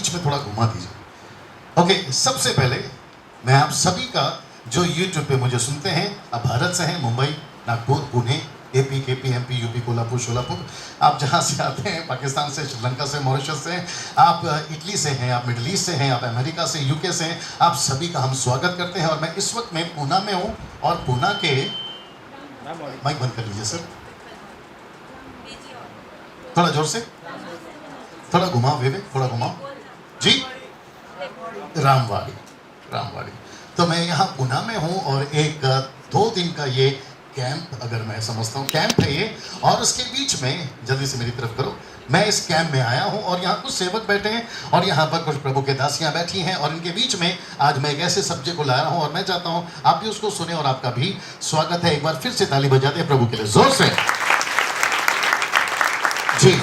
बीच में थोड़ा घुमा दीजिए। ओके, सबसे पहले मैं आप सभी का जो यूट्यूब पे मुझे सुनते हैं, आप भारत से हैं, Mumbai, Nagpur, Pune, AP, KP, MP, UP, Kolhapur, Sholapur, आप जहाँ से आते हैं, पाकिस्तान से, श्रीलंका से, मॉरिशस से, आप इटली से हैं, आप मिडल ईस्ट से हैं, आप अमेरिका से, यूके से हैं, आप सभी का हम स्वागत करते हैं। और मैं इस वक्त मैं पूना में हूँ और पूना के माइक बंद कर लीजिए सर, थोड़ा जोर से, थोड़ा घुमाओ विवेक, थोड़ा घुमाओ जी, रामवाड़ी, रामवाड़ी। तो मैं यहाँ पूना में हूँ और एक 2 दिन का ये कैंप, अगर मैं समझता हूँ कैंप है ये, और उसके बीच में जल्दी से मेरी तरफ करो, मैं इस कैंप में आया हूँ और यहाँ कुछ सेवक बैठे हैं और यहाँ पर कुछ प्रभु के दासियाँ बैठी हैं और इनके बीच में आज मैं एक ऐसे सब्जेक्ट को ला रहा हूँ और मैं चाहता हूँ आप भी उसको सुने और आपका भी स्वागत है। एक बार फिर से ताली बजाते हैं प्रभु के लिए जोर से जी।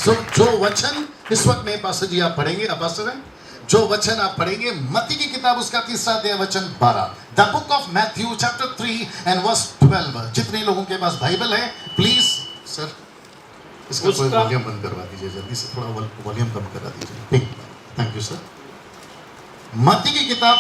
जो वचन इस वक्त में पास्टर जी आप पढ़ेंगे, आप पास्टर हैं, जो वचन आप पढ़ेंगे मत्ती की किताब उसका 3रा अध्याय वचन 12, the book of Matthew chapter 3 and verse 12। जितने लोगों के पास बाइबल है प्लीज सर इसका कोई वॉल्यूम बंद करवा दीजिए, जल्दी से थोड़ा वॉल्यूम कम करा दीजिए, ठीक, थैंक यू सर। मत्ती की किताब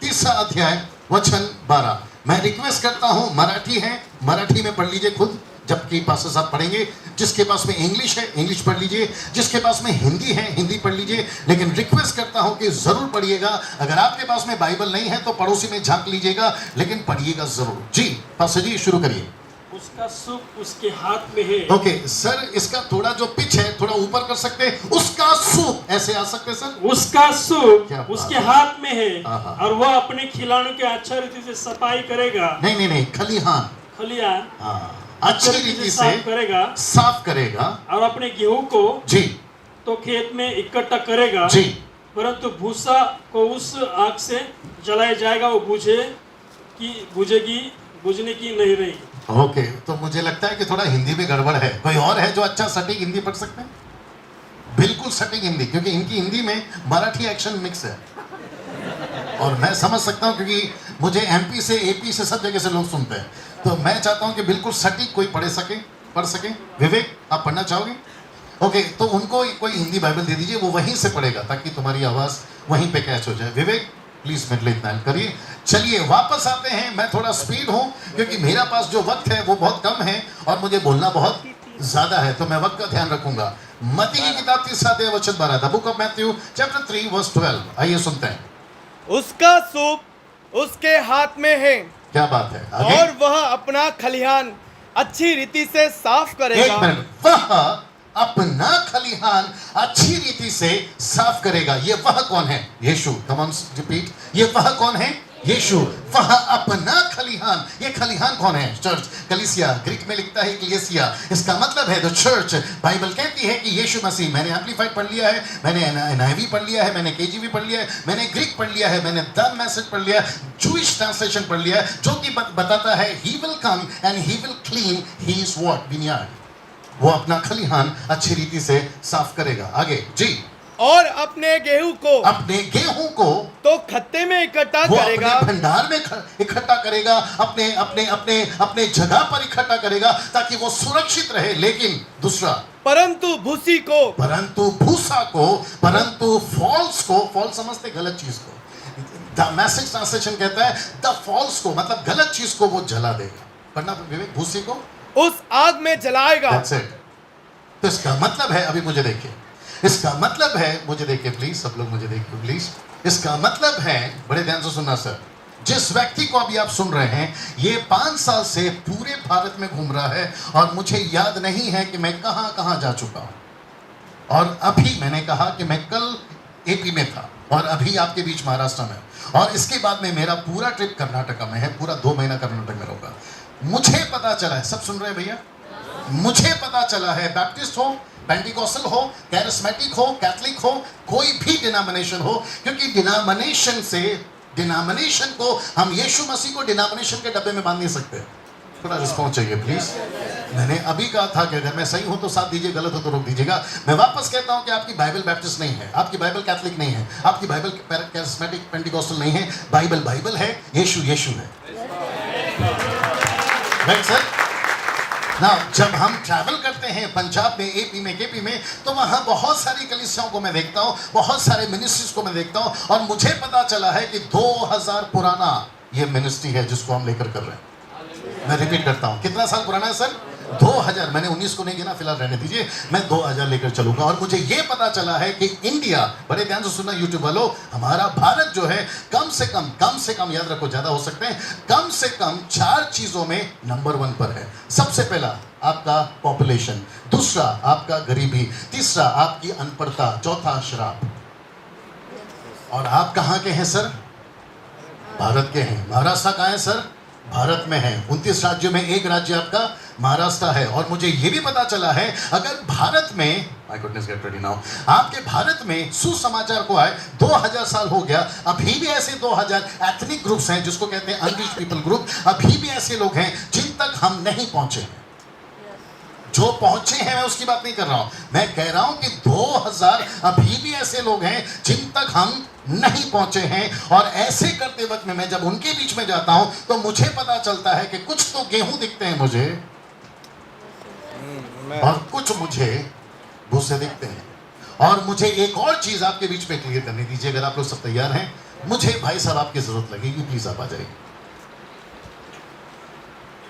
3रा अध्याय वचन 12। मैं रिक्वेस्ट करता हूं, मराठी है, मराठी में पढ़ लीजिए खुद, जबकि पास्टर साहब पढ़ेंगे। जिसके पास में इंग्लिश है इंग्लिश पढ़ लीजिए, जिसके पास में हिंदी है हिंदी पढ़ लीजिए, लेकिन रिक्वेस्ट करता हूं कि जरूर पढ़िएगा। अगर आपके पास में बाइबल नहीं है तो पड़ोसी में झांक लीजिएगा, लेकिन पढ़िएगा जरूर जी। पास्टर जी शुरू करिए। उसका सुख उसके हाथ में है। ओके सर, इसका थोड़ा जो पिच है थोड़ा ऊपर कर सकते हैं, उसका सुख ऐसे आ सकते हैं सर, उसका सुख क्या उसके बात है। हाथ में है हाँ। और वह अपने खिलाड़ों के अच्छा रीति से सफाई करेगा। नहीं, खलिहान, खलिहान हाँ, अच्छी रीति से साफ करेगा साफ करेगा और अपने गेहूं को जी, तो खेत में इकट्ठा करेगा जी, परंतु भूसा को उस आग से जलाया जाएगा, वो बुझने की नहीं रहेगी। ओके तो मुझे लगता है कि थोड़ा हिंदी में गड़बड़ है। कोई और है जो अच्छा सटीक हिंदी पढ़ सकते हैं? बिल्कुल सटीक हिंदी, क्योंकि इनकी हिंदी में मराठी एक्शन मिक्स है और मैं समझ सकता हूँ क्योंकि मुझे एमपी से, एपी से, सब जगह से लोग सुनते हैं, तो मैं चाहता हूँ कि बिल्कुल सटीक कोई पढ़ सके। विवेक आप पढ़ना चाहोगे? ओके तो उनको कोई हिंदी बाइबल दे दीजिए, वो वहीं से पढ़ेगा ताकि तुम्हारी आवाज़ वहीं पे कैच हो जाए। विवेक प्लीज मेरे इतना करिए। चलिए वापस आते हैं, मैं थोड़ा स्पीड हूँ क्योंकि मेरा पास जो वक्त है वो बहुत कम है और मुझे बोलना बहुत ज्यादा है, तो मैं वक्त का ध्यान रखूंगा। मत्ती की किताब 3रा अध्याय वचन 12, the book of Matthew chapter 3 verse 12। आइए सुनते हैं। उसका सूप उसके हाथ में है, क्या बात है आगे? और वह अपना खलिहान अच्छी रीति से साफ एक करेगा। मिनट, वह अपना खलिहान अच्छी रीति से साफ करेगा। ये वह कौन है? यीशु। कम ऑन रिपीट, ये वह कौन है? यीशु। वह अपना खलिहान, ये खलिहान कौन है? चर्च, कलीसिया, ग्रीक में लिखता है इक्लेसिया, इसका मतलब है द चर्च। बाइबल कहती है कि यीशु मसीह, मैंने एम्पलीफाइड पढ़ लिया है, मैंने एनआईवी पढ़ लिया है, मैंने केजीवी पढ़ लिया है, मैंने ग्रीक पढ़ लिया है, मैंने द मैसेज पढ़ लिया है, जूइश ट्रांसलेशन पढ़ लिया है, जो कि बताता है he will come and he will clean his what? Vineyard. वो अपना खलिहान अच्छी रीति से साफ करेगा। आगे जी। और अपने गेहूं को तो खत्ते में इकट्ठा वो करेगा, अपने भंडार में इकट्ठा करेगा, अपने जगह पर इकट्ठा करेगा ताकि वो सुरक्षित रहे। लेकिन दूसरा, परंतु भूसी को, परंतु भूसा को, परंतु फॉल्स को, फॉल्स समझते गलत चीज को, द मैसेज ट्रांसलेशन कहता है द फॉल्स को, मतलब गलत चीज को वो जला देगा। पढ़ना विवेक, भूसी को उस आग में जलाएगा। That's it. तो इसका मतलब है, अभी मुझे देखिए, इसका मतलब है, मुझे देखिए प्लीज, सब लोग मुझे देखिए प्लीज। इसका मतलब है, बड़े ध्यान से सुनना सर, जिस व्यक्ति को अभी आप सुन रहे हैं ये 5 साल से पूरे भारत में घूम रहा है और मुझे याद नहीं है कि मैं कहां कहां जा चुका हूं। और अभी मैंने कहा कि मैं कल एपी में था और अभी आपके बीच महाराष्ट्र में, और इसके बाद में मेरा पूरा ट्रिप कर्नाटका में है, पूरा 2 महीना कर्नाटक में रहूंगा। मुझे पता चला है, सब सुन रहे हैं भैया, मुझे पता चला है, बैप्टिस्ट हो, पेंटिकॉस्टल हो, कैरिस्मेटिक हो, कैथलिक हो, कोई भी डिनोमिनेशन हो, क्योंकि डिनोमिनेशन को हम यीशु मसीह को डिनोमिनेशन के डब्बे में बांध नहीं सकते। थोड़ा रिस्पॉन्स चाहिए प्लीज। मैंने अभी कहा था कि अगर मैं सही हूं तो साथ दीजिए, गलत हो तो रोक दीजिएगा। मैं वापस कहता हूं कि आपकी बाइबल बैप्टिस्ट नहीं है, आपकी बाइबल कैथलिक नहीं है, आपकी बाइबल कैरिस्मेटिक पेंटिकॉस्टल नहीं है, बाइबल है, यीशु है। Right sir? ना जब हम ट्रैवल करते हैं पंजाब में, एपी में, केपी में, तो वहाँ बहुत सारी कलीसियाओं को मैं देखता हूँ, बहुत सारे मिनिस्ट्रीज को मैं देखता हूँ, और मुझे पता चला है कि 2000 पुराना ये मिनिस्ट्री है जिसको हम लेकर कर रहे हैं। मैं रिपीट करता हूँ, कितना साल पुराना है सर? 2000। मैंने 19 को नहीं गिना, फिलहाल रहने दीजिए, मैं 2000 लेकर चलूंगा। और मुझे ये पता चला है कि इंडिया, बड़े ध्यान से सुनना यूट्यूब वालों, हमारा भारत जो है कम से कम याद रखो, ज्यादा हो सकते हैं, कम से कम 4 चीजों में नंबर 1 पर है। सबसे पहला आपका पॉपुलेशन, दूसरा आपका गरीबी, तीसरा आपकी अनपढ़ता, चौथा शराब। और आप कहाँ के हैं सर? भारत के हैं। महाराष्ट्र कहाँ है सर? भारत में है। 29 राज्यों में एक राज्य आपका महाराष्ट्र है। और मुझे यह भी पता चला है, अगर भारत में, my goodness get ready now, आपके भारत में सुसमाचार को आए 2000 साल हो गया, अभी भी ऐसे 2000 एथनिक ग्रुप्स हैं जिसको कहते हैं अनरिच्ड पीपल ग्रुप, अभी भी ऐसे लोग हैं जिन तक हम नहीं पहुंचे हैं। जो पहुंचे हैं मैं उसकी बात नहीं कर रहा हूं, मैं कह रहा हूं कि 2000 अभी भी ऐसे लोग हैं जिन तक हम नहीं पहुंचे हैं। और ऐसे करते वक्त में मैं जब उनके बीच में जाता हूं तो मुझे पता चलता है कि कुछ तो गेहूं दिखते हैं मुझे और कुछ मुझे भूसे दिखते हैं। और मुझे एक और चीज आपके बीच में क्लियर करने दीजिए, अगर आप लोग सब तैयार हैं, मुझे भाई साहब आपकी जरूरत लगेगी, प्लीज आप आ जाइए,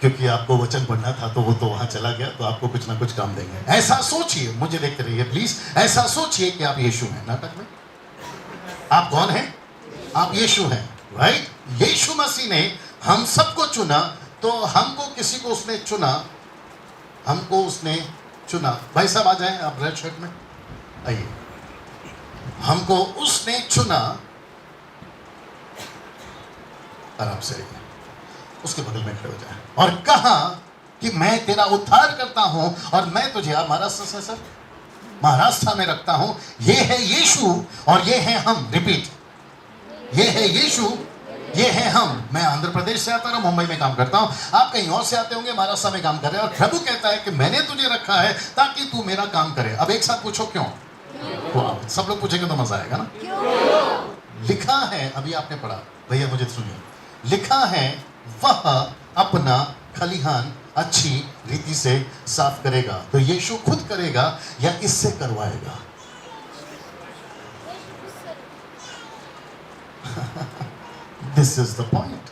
क्योंकि आपको वचन पढ़ना था तो वो तो वहां चला गया, तो आपको कुछ ना कुछ काम देंगे। ऐसा सोचिए, मुझे देखते रहिए प्लीज, ऐसा सोचिए कि आप यीशु हैं। नाटक में आप कौन हैं? आप यीशु हैं, राइट? यीशु मसीह ने हम सबको चुना, तो हमको किसी को उसने चुना, हमको उसने चुना। भाई साहब आ जाएं, आप रेड शर्ट में आइए। हमको उसने चुना, आराम से रहिए, उसके बगल में खड़े हो जाए, और कहा कि मैं तेरा उद्धार करता हूं और मैं तुझे, आप महाराष्ट्र से सर, महाराष्ट्र में रखता हूं। ये है यीशु और ये है हम। रिपीट, ये है यीशु, ये है हम। मैं आंध्र प्रदेश से आता हूं, मुंबई में काम करता हूं, आप कहीं और से आते होंगे, महाराष्ट्र में काम कर रहे हैं, और प्रभु कहता है कि मैंने तुझे रखा है ताकि तू मेरा काम करे। अब एक साथ पूछो क्यों? सब लोग पूछेंगे तो मजा आएगा ना। लिखा है, अभी आपने पढ़ा, भैया मुझे सुनिए, लिखा है वह अपना खलिहान अच्छी रीति से साफ करेगा। तो यीशु खुद करेगा या इससे करवाएगा? This is the point.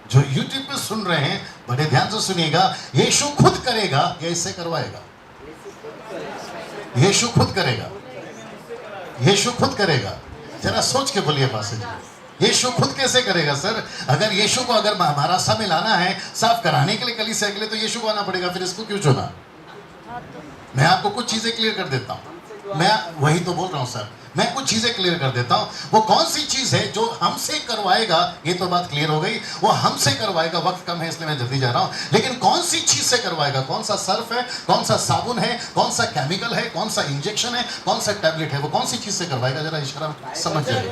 जो यूट्यूब पे सुन रहे हैं, बड़े ध्यान से सुनिएगा, यीशु खुद करेगा या इससे करवाएगा? यीशु खुद करेगा, यीशु खुद करेगा। जरा सोच के बोलिए पास, यीशु खुद कैसे करेगा सर? अगर यीशु को अगर महाराष्ट्र में लाना है साफ कराने के लिए, कलीसिया के लिए, तो यीशु को आना पड़ेगा, फिर इसको क्यों चुना? मैं आपको कुछ चीजें क्लियर कर देता हूं, मैं वही तो बोल रहा हूं सर, मैं कुछ चीजें क्लियर कर देता हूं। वो कौन सी चीज है जो हमसे करवाएगा? ये तो बात क्लियर हो गई, वो हमसे करवाएगा। वक्त कम है इसलिए मैं जल्दी जा रहा हूं, लेकिन कौन सी चीज से करवाएगा? कौन सा सर्फ है, कौन सा साबुन है, कौन सा केमिकल है, कौन सा इंजेक्शन है, कौन सा टैबलेट है, वो कौन सी चीज से करवाएगा? जरा इशारा समझ जाइए,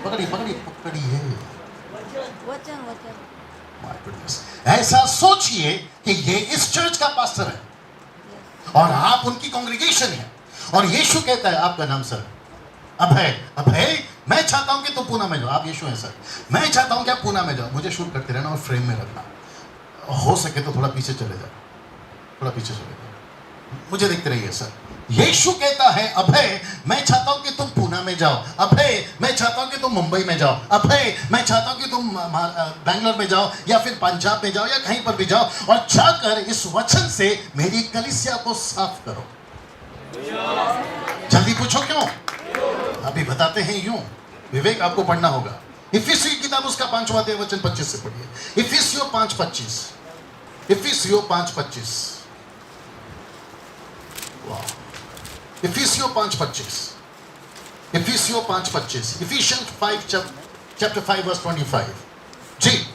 पकड़ी पकड़ी पकड़ी है। ऐसा सोचिए कि ये इस चर्च का पास्टर है और आप उनकी कांग्रेगेशन है, और यीशु कहता है, आपका नाम सर अभय, अभय मैं चाहता हूं कि तुम पूना में जाओ। आप यीशु हैं सर, मैं चाहता हूं कि आप पूना में जाओ, मुझे शूट करते रहना और फ्रेम में रखना, हो सके तो थोड़ा पीछे चले जाओ, थोड़ा पीछे चले जाओ, मुझे देखते रहिए सर। यीशु कहता है, अभय मैं चाहता हूं कि तुम पूना में जाओ, अभय मैं चाहता हूं कि तुम मुंबई में जाओ, अभय मैं चाहता हूं कि तुम बैंगलोर में जाओ या फिर पंजाब में जाओ या कहीं पर भी जाओ, और जाकर इस वचन से मेरी कलीसिया को साफ करो। जल्दी पूछो क्यों? अभी बताते हैं यूं, विवेक आपको पढ़ना होगा। इफिसियों की किताब उसका 5वां अध्याय वचन 25 से पढ़िए। इफिसियों 5:25, इफिसियों 5:25, वाह, इफिसियों 5:25, इफिसियों 5:25, इफिशियंस 5 चैप्टर 5 वर्स 25। जी,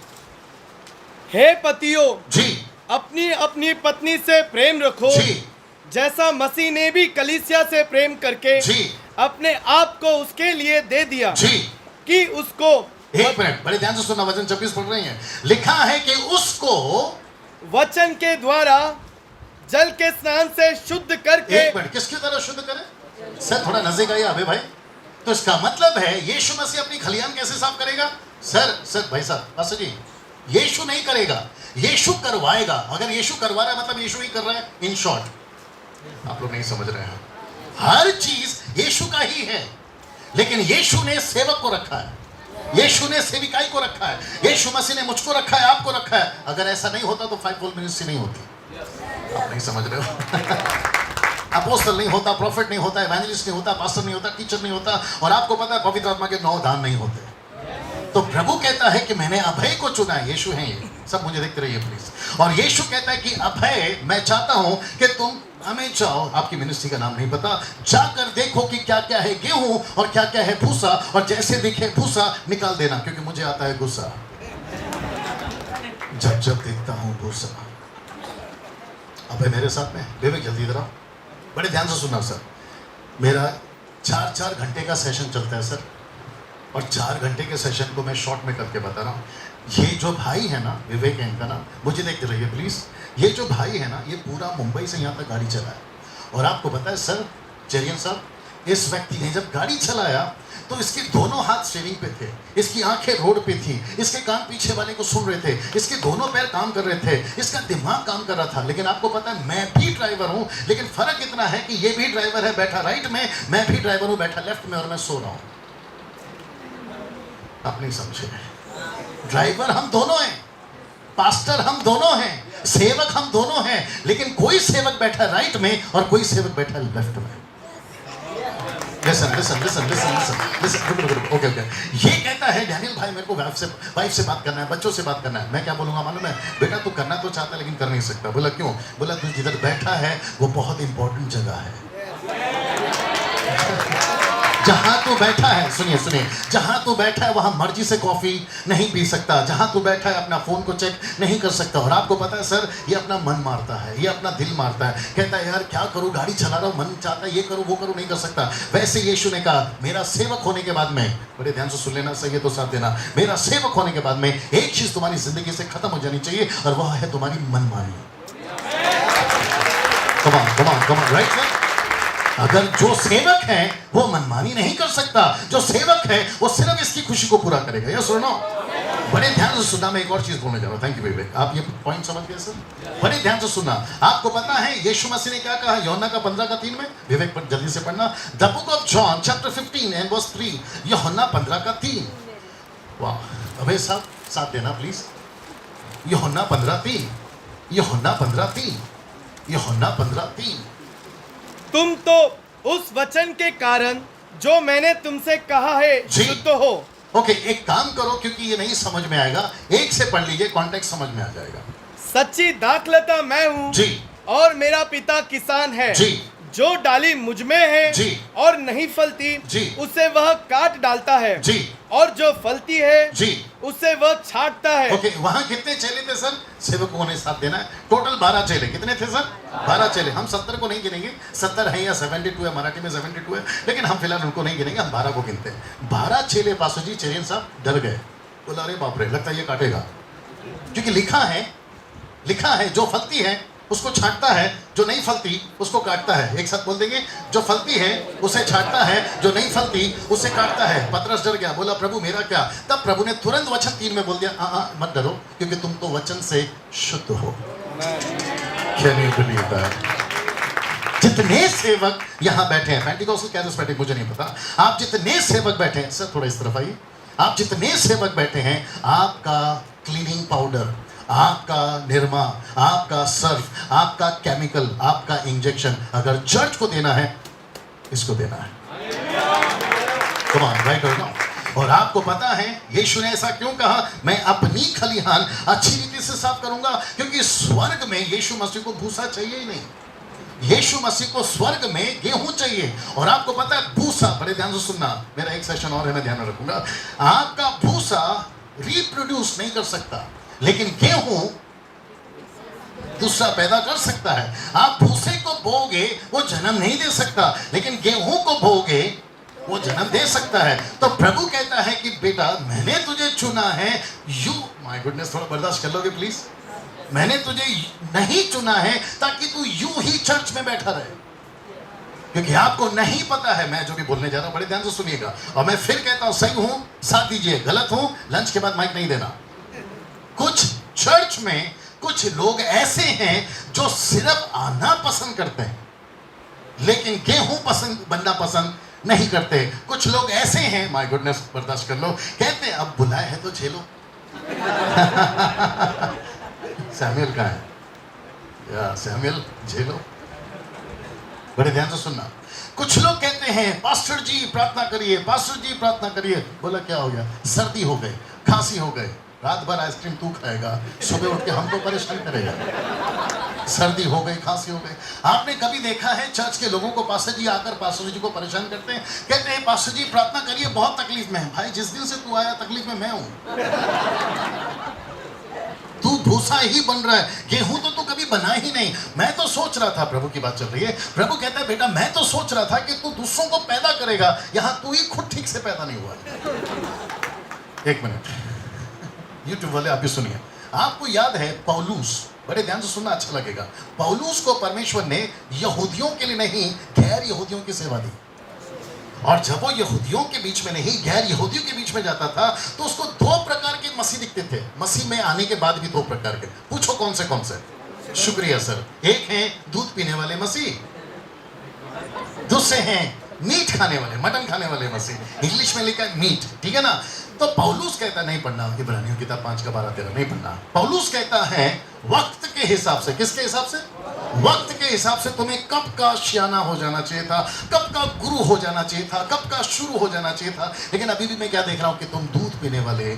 हे पतियों, जी, अपनी अपनी पत्नी से प्रेम रखो, जी, जैसा मसीह ने भी कलीसिया से प्रेम करके जी, अपने आप को उसके लिए दे दिया, जी, कि उसको, एक मिनट बड़े ध्यान से सुनना, वचन 26 पढ़ रहे हैं, लिखा है कि उसको वचन के द्वारा जल के स्नान से शुद्ध करके। एक मिनट, किसकी तरह शुद्ध करें सर? थोड़ा नजदीक आइए अबे भाई। तो इसका मतलब है यीशु मसीह अपनी खलियान कैसे साफ करेगा? सर भाई साहब, पास्टर जी, यीशु नहीं करेगा, यीशु करवाएगा। अगर यीशु करवा रहा है मतलब यीशु ही कर रहा है। इन शॉर्ट, आप लोग नहीं समझ रहे हैं, हर चीज यीशु का ही है, लेकिन यीशु ने सेवक को रखा है, यीशु ने सेविकाई को रखा है, यीशु मसीह ने मुझको रखा है, आपको रखा है। अगर ऐसा नहीं होता तो फाइवफोल्ड मिनिस्ट्री नहीं होती। आप नहीं समझ रहे हो। अपोस्टल नहीं होता, प्रॉफिट नहीं होता, एवेंजलिस्ट नहीं होता, पास्टर नहीं होता, टीचर नहीं होता, और आपको पता है पवित्र आत्मा के 9 दान नहीं होते। तो प्रभु कहता है कि मैंने अभय को चुना है। यीशु है ये सब, मुझे देखते रहिए प्लीज। और यीशु कहता है कि अभय, मैं चाहता हूं कि तुम हमें जाओ, आपकी मिनिस्ट्री का नाम नहीं पता, जाकर देखो कि क्या क्या है गेहूं और क्या क्या है भूसा, और जैसे दिखे भूसा निकाल देना, क्योंकि मुझे आता है गुस्सा जब जब देखता हूं भूसा। अभय मेरे साथ में, विवेक जल्दी इधर आओ, बड़े ध्यान से सुनना सर। मेरा 4-4 घंटे का सेशन चलता है सर, और 4 घंटे के सेशन को मैं शॉर्ट में करके बता रहा हूँ। ये जो भाई है ना, विवेक है इनका नाम, मुझे देखते रहिए प्लीज। ये जो भाई है ना, ये पूरा मुंबई से यहाँ तक गाड़ी चलाया, और आपको पता है सर, चेरियन साहब, इस व्यक्ति ने जब गाड़ी चलाया तो इसके दोनों हाथ स्टीयरिंग पे थे, इसकी आंखें रोड पे थी, इसके कान पीछे वाले को सुन रहे थे, इसके दोनों पैर काम कर रहे थे, इसका दिमाग काम कर रहा था। लेकिन आपको पता है मैं भी ड्राइवर हूं, लेकिन फर्क इतना है कि ये भी ड्राइवर है बैठा राइट में, मैं भी ड्राइवर हूं बैठा लेफ्ट में, और मैं सो रहा हूं। आप नहीं समझे, ड्राइवर हम दोनों हैं, पास्टर हम दोनों हैं, सेवक हम दोनों हैं, लेकिन कोई सेवक बैठा राइट में और कोई सेवक बैठा लेफ्ट में। ओके। ये कहता है डैनियल भाई, मेरे को वाइफ से बात करना है, बच्चों से बात करना है। मैं क्या बोलूंगा मालूम है, बेटा तू करना तो चाहता है लेकिन कर नहीं सकता। बोला क्यों? बोला तू जिधर बैठा है वो बहुत इंपॉर्टेंट जगह है। जहां तू बैठा है, सुनिए, जहां तू बैठा है वहां मर्जी से कॉफी नहीं पी सकता, जहां तू बैठा है अपना फोन को चेक नहीं कर सकता। और आपको पता है सर, ये अपना मन मारता है, ये अपना दिल मारता है, कहता है यार क्या करूं, गाड़ी चला रहा हूं, मन चाहता है ये करूं वो करूं, नहीं कर सकता। वैसे यीशु ने कहा, मेरा सेवक होने के बाद में, बड़े ध्यान से सुन लेना, सही है तो साथ देना, मेरा सेवक होने के बाद में एक चीज तुम्हारी जिंदगी से खत्म हो जानी चाहिए, और वह है तुम्हारी मनमानी। Come on, right sir? अगर जो सेवक है वो मनमानी नहीं कर सकता, जो सेवक है वो सिर्फ इसकी खुशी को पूरा करेगा। ये सुनो, बड़े ध्यान से सुनना, मैं एक और चीज बोलने जा रहा हूं। थैंक यू विवेक, आप ये पॉइंट समझ गए सर? बड़े ध्यान से सुनना। आपको पता है यीशु मसीह ने क्या कहा यूहन्ना का 15:3 में? विवेक पर जल्दी से पढ़ना, the book of John chapter 15 and verse 3, यूहन्ना 15:3। वाह, अबे साहब साथ देना प्लीज। यूहन्ना 15:3, यूहन्ना 15:3, यूहन्ना 15:3। तुम तो उस वचन के कारण जो मैंने तुमसे कहा है शुद्ध हो। ओके, एक काम करो, क्योंकि ये नहीं समझ में आएगा, एक से पढ़ लीजिए, कॉन्टेक्स्ट समझ में आ जाएगा। सच्ची दाखलता मैं हूँ जी, और मेरा पिता किसान है जी, जो डाली मुझ में है जी, और नहीं फलती जी, उसे वह काट डालता है, जी, और जो फलती है जी, उसे वह छांटता है। ओके, वहां कितने चेले थे सर? सेवकों ने साथ देना है, टोटल 12 चेले। कितने थे सर? 12 चेले। हम 70 को नहीं गिनेंगे, 70 है या 72 है, मराठी में 72 है, लेकिन हम फिलहाल उनको नहीं गिनेंगे, हम 12 को गिनते हैं। 12 चेले पासो जी, चेरियन साहब डर गए, बोला अरे बाप रे, लगता है ये काटेगा, क्योंकि लिखा है जो फलती है उसको छांटता है, जो नहीं फलती उसको काटता है। एक साथ बोल देंगे, जो फलती है उसे छांटता है, जो नहीं फलती उसे काटता है। पतरस डर गया, बोला प्रभु मेरा क्या? तब प्रभु ने तुरंत वचन 3 में बोल दिया, मत डरो, क्योंकि तुम तो वचन से शुद्ध हो। Can you believe that? जितने सेवक यहाँ बैठे हैं, पेंटिकॉस्टल कैरिस्मेटिक मुझे नहीं पता, आप जितने सेवक बैठे हैं, सर थोड़ा इस तरफ आइए, आप जितने सेवक बैठे हैं, आपका क्लीनिंग पाउडर, आपका निरमा, आपका सर्फ, आपका केमिकल, आपका इंजेक्शन अगर चर्च को देना है, इसको देना है। कम ऑन, राइट और नाउ। और आपको पता है यीशु ने ऐसा क्यों कहा, मैं अपनी खलिहान अच्छी रीति से साफ करूंगा? क्योंकि स्वर्ग में यीशु मसीह को भूसा चाहिए ही नहीं। यीशु मसीह को स्वर्ग में गेहूं चाहिए। और आपको पता है भूसा, बड़े ध्यान से सुनना, मेरा एक सेशन और है, मैं ध्यान में रखूंगा। आपका भूसा रिप्रोड्यूस नहीं कर सकता, लेकिन गेहूं दूसरा पैदा कर सकता है। आप भूसे को बोगे वो जन्म नहीं दे सकता, लेकिन गेहूं को बोगे वो जन्म दे सकता है। तो प्रभु कहता है कि बेटा मैंने तुझे चुना है, यू, माय गुडनेस, थोड़ा बर्दाश्त कर लोगे प्लीज, मैंने तुझे नहीं चुना है ताकि तू यूं ही चर्च में बैठा रहे, क्योंकि आपको नहीं पता है मैं जो भी बोलने जा रहा हूं, बड़े ध्यान से सुनिएगा। और मैं फिर कहता हूं, सही हूं साथ दीजिए, गलत हूं लंच के बाद माइक नहीं देना। कुछ चर्च चर्च में कुछ लोग ऐसे हैं जो सिर्फ आना पसंद करते हैं, लेकिन गेहूं पसंद बनना पसंद नहीं करते। कुछ लोग ऐसे हैं, माय गुडनेस बर्दाश्त कर लो, कहते हैं अब बुलाए हैं तो झेलो। सैमुअल कहाँ है? या सैमुअल झेलो। बड़े ध्यान से सुनना। कुछ लोग कहते हैं पास्टर जी प्रार्थना करिए, पास्टर जी प्रार्थना करिए। बोला क्या हो गया? सर्दी हो गई, खांसी हो गई, रात भर आइसक्रीम तू खाएगा, सुबह उठ के हमको परेशान करेगा। सर्दी हो गई, खांसी हो गई। आपने कभी देखा है चर्च के लोगों को पास्टर जी आकर पास्टर जी को परेशान करते हैं, कहते हैं पास्टर जी प्रार्थना करिए, बहुत तकलीफ में है। भाई जिस दिन से तू आया तकलीफ में मैं हूं। तू भूसा ही बन रहा है, गेहूं तो तू कभी बना ही नहीं। मैं तो सोच रहा था, प्रभु की बात चल रही है, प्रभु कहता है बेटा मैं तो सोच रहा था कि तू दूसरों को पैदा करेगा, यहां तू ही खुद ठीक से पैदा नहीं हुआ। एक मिनट, यूट्यूब वाले आप भी सुनिए। आपको याद है पौलुस, बड़े ध्यान से सुनना अच्छा लगेगा, पौलुस को परमेश्वर ने यहूदियों के लिए नहीं गैर यहूदियों की सेवा दी। और जब वो यहूदियों के बीच में नहीं गैर यहूदियों के बीच में जाता था तो उसको दो प्रकार के मसीह दिखते थे। मसीह में आने के बाद भी दो प्रकार के। पूछो कौन से कौन से? शुक्रिया सर। एक है दूध पीने वाले मसीह, दूसरे हैं मीट खाने वाले, मटन खाने वाले मसीह। इंग्लिश में लिखा है मीट, ठीक है ना? तो पौलुस कहता नहीं पढ़ना, इब्रानियों किताब 5:12-13 नहीं पढ़ना। पौलुस कहता है वक्त के हिसाब से, किसके हिसाब से? वक्त के हिसाब से तुम्हें कब का सियाना हो जाना चाहिए था, कब का गुरु हो जाना चाहिए था, कब का शुरू हो जाना चाहिए था। लेकिन अभी भी मैं क्या देख रहा हूं कि तुम दूध पीने वाले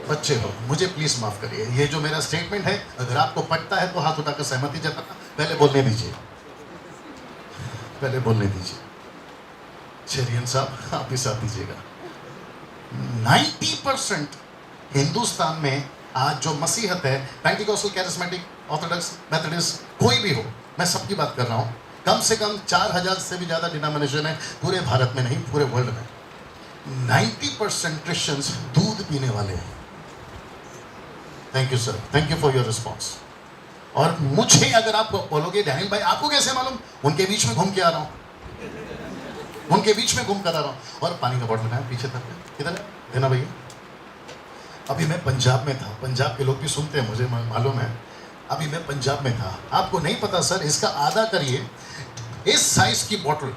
बच्चे हो। मुझे प्लीज माफ करिए, ये जो मेरा स्टेटमेंट है अगर आपको पटता है तो हाथ उठाकर सहमति जताना। पहले बोलने दीजिए, पहले बोलने दीजिए। शेरियन साहब आप भी साथ दीजिएगा। 90% हिंदुस्तान में आज जो मसीहत है, पेंटिकोस्टल, कैरिस्मेटिक, ऑर्थोडॉक्स, मेथोडिस्ट, कोई भी हो, मैं सबकी बात कर रहा हूं, कम से कम 4000 से भी ज्यादा डिनोमिनेशन है पूरे भारत में, नहीं पूरे वर्ल्ड में। 90% क्रिश्चियंस दूध पीने वाले हैं। Thank you sir, thank you for your response. और मुझे अगर आप बोलोगे डैनियल भाई आपको कैसे मालूम, उनके बीच में घूम के आ रहा हूं, उनके बीच में घूम कर आ रहा हूं। और पानी का बॉटल है पीछे तक, किधर है देना भैया। अभी मैं पंजाब में था, पंजाब के लोग भी सुनते हैं मुझे मालूम है। अभी मैं पंजाब में था, आपको नहीं पता सर, इसका आधा करिए। इस साइज की बोतल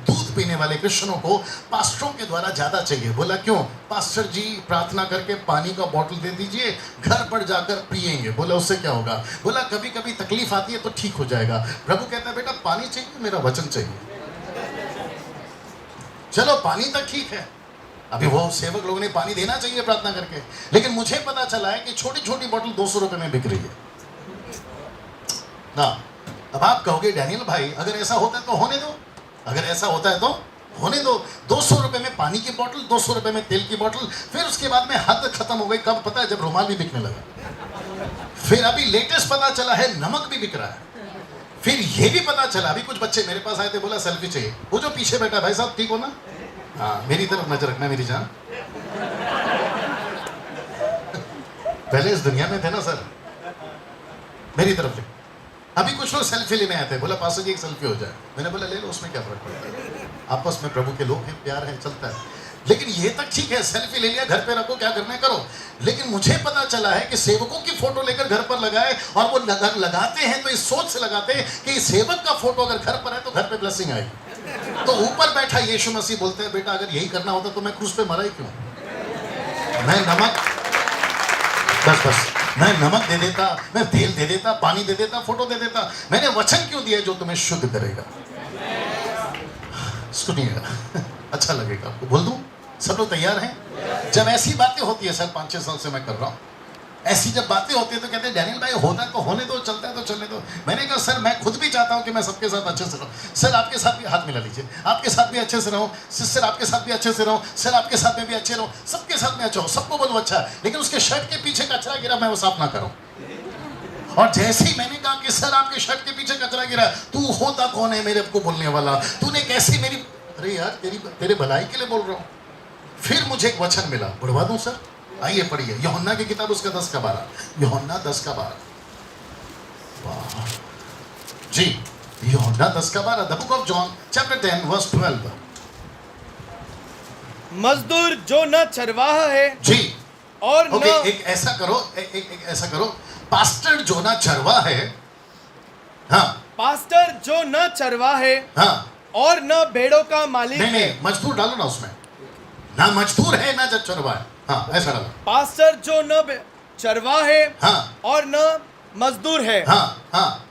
दूध पीने वाले क्रिश्चियनों को पास्टरों के द्वारा ज्यादा चाहिए। बोला क्यों? पास्टर जी प्रार्थना करके पानी का बोतल दे दीजिए, घर पर जाकर पिएंगे। बोला उससे क्या होगा? बोला कभी कभी तकलीफ आती है तो ठीक हो जाएगा। प्रभु कहता है बेटा पानी चाहिए, मेरा वचन चाहिए। चलो पानी तक ठीक है, अभी वो सेवक लोगों ने पानी देना चाहिए प्रार्थना करके, लेकिन मुझे पता चला है कि छोटी छोटी बोतल 200 रुपए में बिक रही है ना। अब आप कहोगे डैनियल भाई अगर ऐसा होता है तो होने दो, अगर ऐसा होता है तो होने दो। 200 रुपए में पानी की बोतल, 200 रुपए में तेल की बोतल। फिर उसके बाद में हद खत्म हो गई, कब पता है? जब रुमाल भी बिकने लगा। फिर अभी लेटेस्ट पता चला है नमक भी बिक रहा है। फिर ये भी पता चला, अभी कुछ बच्चे मेरे पास आए थे, बोला सेल्फी चाहिए। वो जो पीछे बैठा भाई साहब ठीक हो ना? हाँ मेरी तरफ नजर रखना मेरी जान। पहले इस दुनिया में थे ना सर, मेरी तरफ थे। अभी कुछ लोग सेल्फी लेने आए थे, बोला पास्टर जी एक सेल्फी हो जाए। मैंने बोला ले लो, उसमें क्या फर्क पड़ता है, आपस में प्रभु के लोग हैं, प्यार है, चलता है। लेकिन ये तक ठीक है, सेल्फी ले लिया, घर पे रखो, क्या करना है करो। लेकिन मुझे पता चला है कि सेवकों की फोटो लेकर घर पर लगाए, और वो लगाते हैं तो इस सोच से लगाते हैं कि सेवक का फोटो अगर घर पर है तो घर पे ब्लेसिंग आएगी। तो ऊपर बैठा यीशु मसीह बोलते हैं बेटा अगर यही करना होता तो मैं क्रूस पे मरा ही क्यों? मैं नमक, बस मैं नमक दे देता, मैं तेल दे देता, पानी दे देता, फोटो दे देता। मैंने वचन क्यों दिया जो तुम्हें शुद्ध करेगा? सुनिएगा अच्छा लगेगा आपको, बोल दूं? सब लोग तैयार हैं? जब ऐसी बातें होती है सर, 5-6 साल से मैं कर रहा हूं, ऐसी जब बातें होती है तो कहते हैं डैनियल भाई होता है तो होने दो, चलता है तो चलने दो। मैंने कहा सर मैं खुद भी चाहता हूं कि मैं सबके साथ अच्छे से रहूं। सर आपके साथ भी हाथ मिला लीजिए, आपके साथ भी अच्छे से रहूं। सिस्टर आपके साथ भी अच्छे से रहूं, सर आपके साथ में भी अच्छे रहूं, सबके साथ में अच्छा हो, सबको बोलो अच्छा। लेकिन उसके शर्ट के पीछे कचरा गिरा मैं वो साफ ना करूं। और जैसे ही मैंने कहा कि सर आपके शर्ट के पीछे कचरा गिरा, तू होता कौन है मेरे को बोलने वाला? तूने कैसी मेरी, अरे यार तेरे भलाई के लिए बोल रहा हूं। फिर मुझे एक वचन मिला, पढ़वा दूं सर? आइए पढ़िए, यूहन्ना की किताब उसका 10:12, यूहन्ना 10:12। वाह जी, यूहन्ना 10:12, the book of John chapter 10 verse 12। मजदूर जो न चरवाहा है जी और ओके, न एक ऐसा करो, एक ऐसा करो, पास्टर जो ना चरवा है, हाँ पास्टर जो न चरवा है हाँ, और न भेड़ों का मालिक नहीं है। नहीं, मजदूर डालो ना उसमें, ना मजदूर है ना जब चरवा है, हाँ ऐसा डालो, पास्टर जो न चरवा है हाँ और न मजदूर है, हाँ हाँ।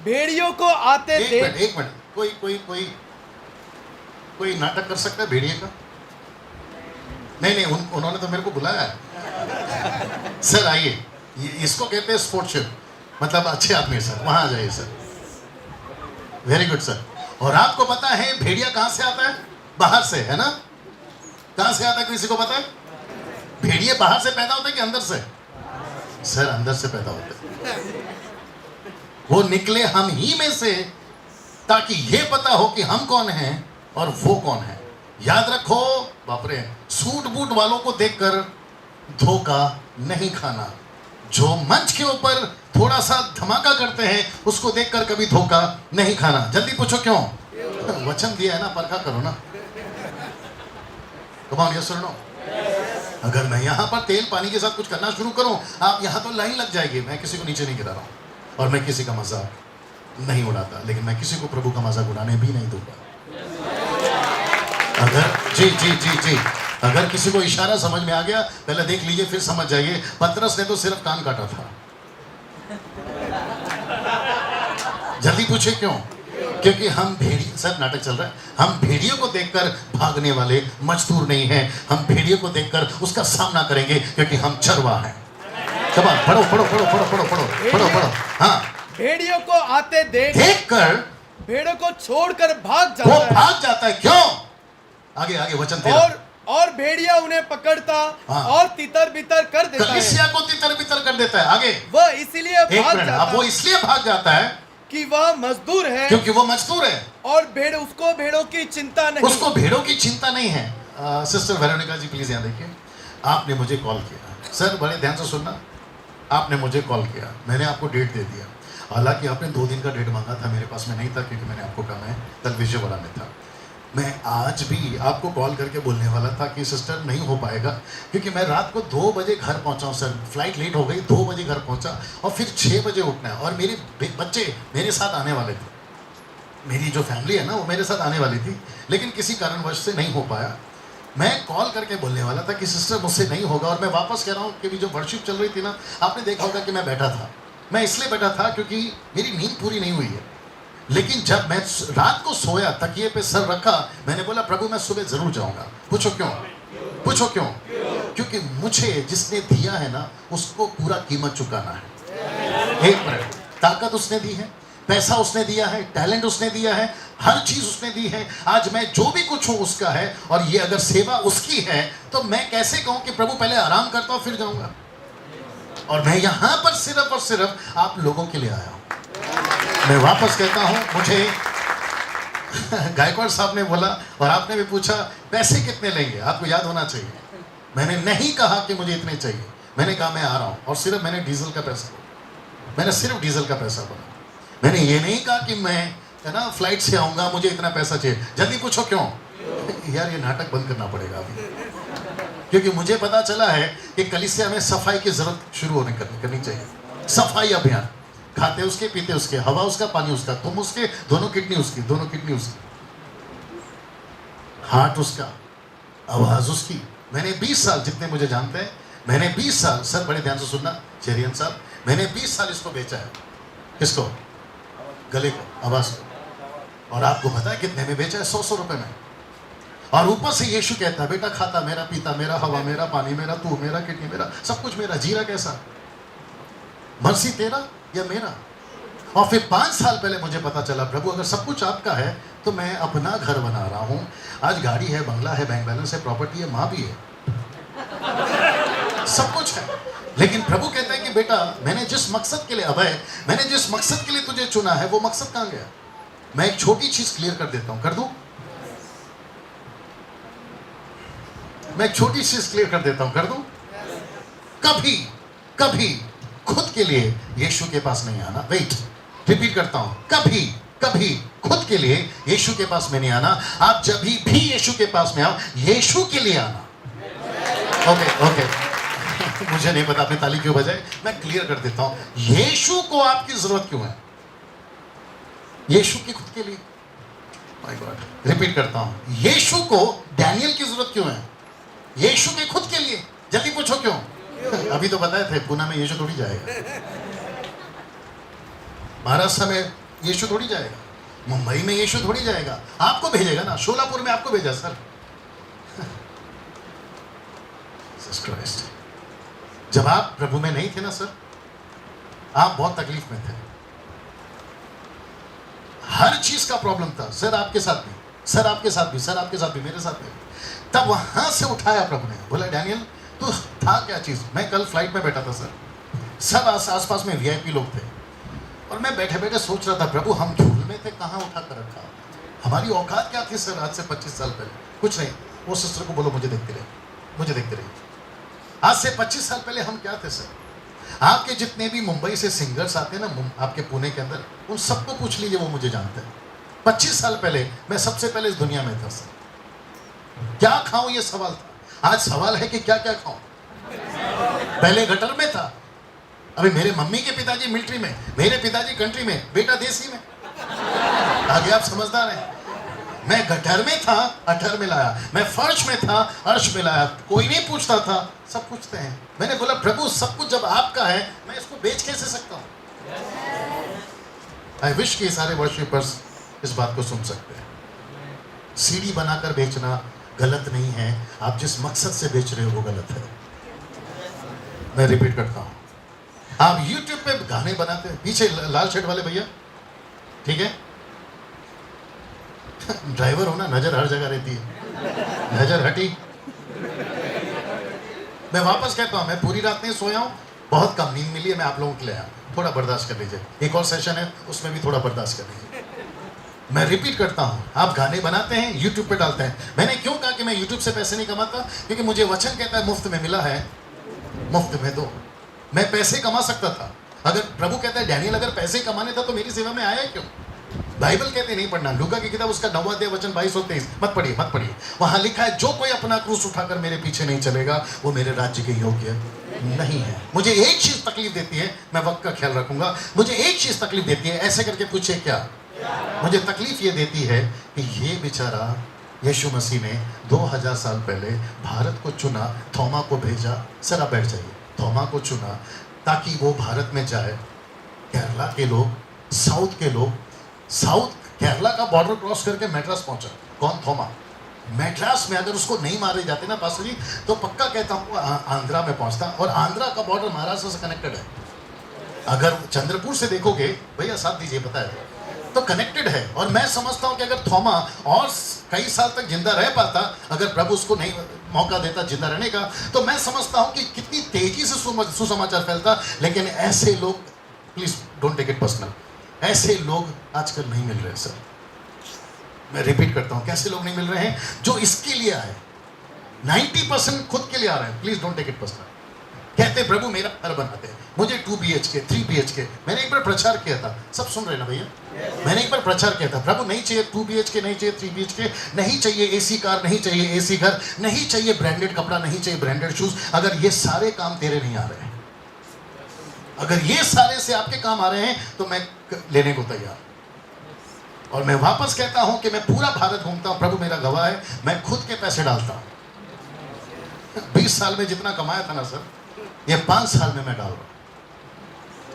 भेड़ियों को आते देख। एक मिनट, कोई कोई कोई कोई नाटक कर सकता है भेड़िए का? नहीं नहीं, उन्होंने तो मेरे को बुलाया है। सर आइए, इसको कहते हैं स्पोर्ट्सशिप, मतलब अच्छे आदमी है सर, वहां आ जाइए सर। Very good sir. और आपको पता है भेड़िया कहां से आता है? बाहर से, है ना? कहां से आता है, किसी को पता है? भेड़िए बाहर से पैदा होते हैं कि अंदर से? सर अंदर से पैदा होते हैं। वो निकले हम ही में से, ताकि ये पता हो कि हम कौन हैं और वो कौन है। याद रखो, बापरे, सूट बूट वालों को देखकर धोखा नहीं खाना। जो मंच के ऊपर थोड़ा सा धमाका करते हैं उसको देखकर कभी धोखा नहीं खाना। जल्दी पूछो क्यों? वचन दिया है ना, परखा करो ना। कम ऑन, यस और नो? अगर मैं यहाँ पर तेल पानी के साथ कुछ करना शुरू करूं, आप यहाँ तो लाइन लग जाएगी। मैं किसी को नीचे नहीं गिरा रहा हूं और मैं किसी का मजाक नहीं उड़ाता, लेकिन मैं किसी को प्रभु का मजाक उड़ाने भी नहीं दूंगा। अगर जी जी जी जी अगर किसी को इशारा समझ में आ गया, पहले देख लीजिए फिर समझ जाइए। पतरस ने तो सिर्फ कान काटा था। जल्दी पूछे क्यों? क्योंकि हम भेड़िए, सर नाटक चल रहा है, हम भेड़ियों को देखकर भागने वाले मजदूर नहीं हैं। हम भेड़ियों को देखकर उसका सामना करेंगे, क्योंकि हम चरवा हैं। चलो पढ़ो पढ़ो पढ़ो पढ़ो पढ़ो पढ़ो पढ़ो पढ़ो। हाँ, भेड़ियों को आते देख कर भेड़ों को छोड़कर भाग वो जाता है, भाग जाता है। क्यों? आगे आगे वचन तेरा। और भेड़िया उन्हें पकड़ता हाँ। और तितर बितर कर देता है। कलीसिया को तितर बितर कर देता है। आगे वह इसीलिए एक भाग मिनट, जाता अब वो है इसलिए भाग जाता है कि वह मजदूर है, क्योंकि वो मजदूर है और भेड़ उसको भेड़ों की चिंता नहीं। उसको भेड़ों की चिंता नहीं है। सिस्टर वेरोनिका जी प्लीज यहाँ देखिए, आपने मुझे कॉल किया। सर बड़े ध्यान से सुनना, आपने मुझे कॉल किया, मैंने आपको डेट दे दिया। हालांकि आपने 2 दिन का डेट मांगा था, मेरे पास में नहीं था, क्योंकि मैंने आपको कहा मैं कल विजयवाड़ा में था। मैं आज भी आपको कॉल करके बोलने वाला था कि सिस्टर नहीं हो पाएगा, क्योंकि मैं रात को 2 बजे घर पहुंचा हूँ सर। फ्लाइट लेट हो गई, 2 बजे घर पहुंचा और फिर 6 बजे उठना है। और मेरे बच्चे मेरे साथ आने वाले थे, मेरी जो फैमिली है ना वो मेरे साथ आने वाली थी, लेकिन किसी कारणवश से नहीं हो पाया। मैं कॉल करके बोलने वाला था कि सिस्टर मुझसे नहीं होगा। और मैं वापस कह रहा हूँ कि जो वर्शिप चल रही थी ना, आपने देखा होगा कि मैं बैठा था। मैं इसलिए बैठा था क्योंकि मेरी नींद पूरी नहीं हुई है। लेकिन जब मैं रात को सोया, तकिए पे सर रखा, मैंने बोला प्रभु मैं सुबह जरूर जाऊंगा। पूछो क्यों? पूछो क्यों? क्योंकि मुझे जिसने दिया है ना उसको पूरा कीमत चुकाना है। एक मिनट, ताकत उसने दी है, पैसा उसने दिया है, टैलेंट उसने दिया है, हर चीज उसने दी है। आज मैं जो भी कुछ हूं उसका है, और ये अगर सेवा उसकी है तो मैं कैसे कहूं कि प्रभु पहले आराम करता हूं फिर जाऊंगा। और मैं यहां पर सिर्फ और सिर्फ आप लोगों के लिए आया हूं। मैं वापस कहता हूं, मुझे गायकवाड़ साहब ने बोला और आपने भी पूछा पैसे कितने लेंगे, आपको याद होना चाहिए। मैंने नहीं कहा कि मुझे इतने चाहिए, मैंने कहा मैं आ रहा हूं, और सिर्फ मैंने डीजल का पैसा बोला। मैंने सिर्फ डीजल का पैसा बोला। मैंने ये नहीं कहा कि मैं है ना फ्लाइट से आऊंगा मुझे इतना पैसा चाहिए। जल्दी पूछो क्यों? यार ये नाटक बंद करना पड़ेगा अभी, क्योंकि मुझे पता चला है कि कलीसिया में सफाई की जरूरत शुरू करनी चाहिए। सफाई अभियान, खाते उसके, पीते उसके, हवा उसका, पानी उसका, तुम उसके, दोनों किडनी उसकी, दोनों किडनी उसकी, हार्ट उसका, आवाज उसकी। मैंने 20 साल, जितने मुझे जानते हैं, मैंने 20 साल, सर बड़े ध्यान से सुनना चेरियन साहब, मैंने 20 साल इसको बेचा है। किसको? गले को, आवाज को। और आपको पता है कितने में बेचा है? 100 रुपए में। और ऊपर से यीशु कहता है बेटा खाता मेरा, पीता मेरा, हवा मेरा, पानी मेरा, तू मेरा, किडनी मेरा, सब कुछ मेरा। जीरा कैसा? मर्सी तेरा या मेरा? और फिर 5 साल पहले मुझे पता चला प्रभु अगर सब कुछ आपका है तो मैं अपना घर बना रहा हूं। आज गाड़ी है, बंगला है, बैंक बैलेंस है, प्रॉपर्टी है, माँ भी है, सब कुछ है। लेकिन प्रभु कहता है कि बेटा मैंने जिस मकसद के लिए, अभय मैंने जिस मकसद के लिए तुझे चुना है वो मकसद कहां गया? मैं एक छोटी चीज क्लियर कर देता हूं, कर दूं? मैं एक छोटी चीज क्लियर कर देता हूं, कर दूं? कभी कभी खुद के लिए यीशु के पास नहीं आना। वेट, रिपीट करता हूं, कभी कभी खुद के लिए यीशु के पास में नहीं आना। आप जब भी यीशु के पास में आओ, यीशु के लिए आना। ओके ओके मुझे नहीं पता आपने ताली क्यों बजाई, मैं क्लियर कर देता हूं। यीशु को आपकी जरूरत क्यों है? यीशु की खुद के लिए, माय गॉड, रिपीट करता हूं, यीशु को डैनियल की जरूरत क्यों है? यीशु के खुद के लिए। जल्दी पूछो क्यों? अभी तो बताए थे पुणे में यीशु थोड़ी जाएगा, महाराष्ट्र में यीशु थोड़ी जाएगा, मुंबई में यीशु थोड़ी जाएगा, आपको भेजेगा ना, शोलापुर में आपको भेजा सर। जीसस क्राइस्ट, जब आप प्रभु में नहीं थे ना सर, आप बहुत तकलीफ में थे, हर चीज का प्रॉब्लम था सर, आपके साथ भी, सर आपके साथ भी, सर आपके साथ भी, मेरे साथ भी। तब वहां से उठाया प्रभु ने, बोला डैनियल तू था क्या चीज। मैं कल फ्लाइट में बैठा था सर, सब आसपास में वीआईपी लोग थे, और मैं बैठे बैठे सोच रहा था प्रभु हम झूल में थे, कहाँ उठा कर रखा, हमारी औकात क्या थी सर आज से 25 साल पहले? कुछ नहीं। वो सिस्टर को बोलो मुझे देखते रहे, मुझे देखते रहे। आज से 25 साल पहले हम क्या थे सर? आपके जितने भी मुंबई से सिंगर्स आते हैं ना आपके पुणे के अंदर, उन सबको पूछ लीजिए, वो मुझे जानते हैं। 25 साल पहले मैं सबसे पहले इस दुनिया में था सर। क्या खाऊं ये सवाल था, आज सवाल है कि क्या क्या खाऊं। पहले गटर में था, अभी मेरे मम्मी के पिताजी मिलिट्री में, मेरे पिताजी कंट्री में, बेटा देसी में। आगे आप समझदार हैं। मैं गटर में था, अठर में लाया, मैं फर्श में था, अर्श में लाया। कोई नहीं पूछता था, सब पूछते हैं। मैंने बोला प्रभु सब कुछ जब आपका है, मैं इसको बेच कैसे सकता हूं? आई विश कि सारे वर्शिपर्स इस बात को सुन सकते हैं। सीडी बनाकर बेचना गलत नहीं है, आप जिस मकसद से बेच रहे हो वो गलत है। मैं रिपीट करता हूं, आप YouTube पे गाने बनाते हैं, पीछे लाल शर्ट वाले भैया, ठीक है, ड्राइवर हो ना, नजर हर जगह रहती है, नजर हटी। मैं वापस कहता हूं, मैं पूरी रात नहीं सोया हूं, बहुत कम नींद मिली है, मैं आप लोगों के लिए आया, थोड़ा बर्दाश्त कर लीजिए। एक और सेशन है, उसमें भी थोड़ा बर्दाश्त कर लीजिए। मैं रिपीट करता हूं, आप गाने बनाते हैं, YouTube पे डालते हैं। मैंने क्यों कहा कि मैं YouTube से पैसे नहीं कमाता? क्योंकि मुझे वचन कहता है मुफ्त में मिला है, मुफ्त में दो। मैं पैसे कमा सकता था, अगर प्रभु कहता है डैनियल अगर पैसे कमाने था तो मेरी सेवा में आया क्यों? बाइबल कहते नहीं पढ़ना, लूका की किताब उसका 9वां अध्याय वचन 22 और 23 मत पढ़िए, मत पढ़िए। वहां लिखा है जो कोई अपना क्रूस उठाकर मेरे पीछे नहीं चलेगा वो मेरे राज्य के योग्य नहीं है। मुझे एक चीज तकलीफ देती है, मैं वक्त का ख्याल रखूंगा, मुझे एक चीज तकलीफ देती है, ऐसे करके पूछे क्या? मुझे तकलीफ ये देती है कि ये बेचारा यीशु मसीह ने 2000 साल पहले भारत को चुना, थोमा को भेजा। सर आप बैठ जाइए। थोमा को चुना ताकि वो भारत में जाए। केरला के लोग, साउथ के लोग, साउथ केरला का बॉर्डर क्रॉस करके मैड्रास पहुंचा। कौन? थोमा। मैड्रास में अगर उसको नहीं मारे जाते ना पास्टर जी, तो पक्का कहता हूँ आंध्रा में पहुंचता, और आंध्रा का बॉर्डर महाराष्ट्र से कनेक्टेड है। अगर चंद्रपुर से देखोगे, भैया साथ दीजिए, पता है तो कनेक्टेड है। और मैं समझता हूं कि अगर थोमा और कई साल तक जिंदा रह पाता, अगर प्रभु उसको नहीं मौका देता जिंदा रहने का, तो मैं समझता हूं कि कितनी तेजी से सुसमाचार फैलता। लेकिन ऐसे लोग, please don't take it personal, ऐसे लोग आजकल नहीं मिल रहे सर। मैं रिपीट करता हूं, कैसे लोग नहीं मिल रहे हैं? जो इसके लिए आए, 90% खुद के लिए आ रहे हैं। Please don't take it personal. कहते प्रभु मेरा घर बनाते हैं, मुझे 2 BHK 3 BHK। मैंने एक बार प्रचार किया था, सब सुन रहे ना भैया? मैंने एक बार प्रचार किया था, प्रभु नहीं चाहिए 2 BHK, नहीं चाहिए 3 BHK, नहीं चाहिए AC कार, नहीं चाहिए AC घर, नहीं चाहिए ब्रांडेड कपड़ा, नहीं चाहिए ब्रांडेड शूज। अगर ये सारे काम तेरे नहीं आ रहे हैं, अगर ये सारे से आपके काम आ रहे हैं, तो मैं लेने को तैयार। और मैं वापस कहता हूं कि मैं पूरा भारत घूमता हूं, प्रभु मेरा गवाह है, मैं खुद के पैसे डालता हूं। 20 साल में जितना कमाया था ना सर, ये 5 साल में मैं डाल रहा हूं।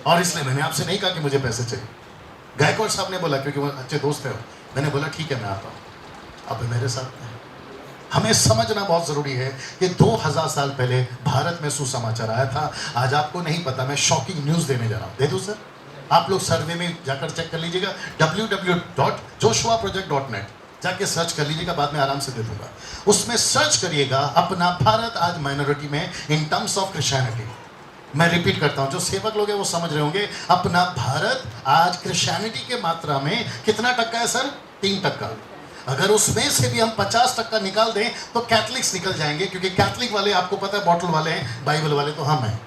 और इसलिए मैंने आपसे नहीं कहा कि मुझे पैसे चाहिए। गायकवाड़ साहब ने बोला, क्योंकि वो अच्छे दोस्त है, मैंने बोला ठीक है मैं आता हूं, अब मेरे साथ में। हमें समझना बहुत जरूरी है कि 2000 साल पहले भारत में सुसमाचार आया था। आज आपको नहीं पता, मैं शॉकिंग न्यूज देने जा रहा हूं। दे दूं सर? आप लोग सर्वे में जाकर चेक कर लीजिएगा, www.joshuaproject.net जाके सर्च कर लीजिएगा, बाद में आराम से दे दूंगा। उसमें सर्च करिएगा अपना भारत आज माइनॉरिटी में इन टर्म्स ऑफ क्रिश्चियनिटी। मैं रिपीट करता हूं, जो सेवक लोग हैं वो समझ रहे होंगे, अपना भारत आज क्रिश्चियनिटी के मात्रा में कितना टक्का है सर? 3%। अगर उसमें से भी हम 50% निकाल दें तो कैथलिक्स निकल जाएंगे, क्योंकि कैथलिक वाले आपको पता है बॉटल वाले हैं, बाइबल वाले तो हम हैं।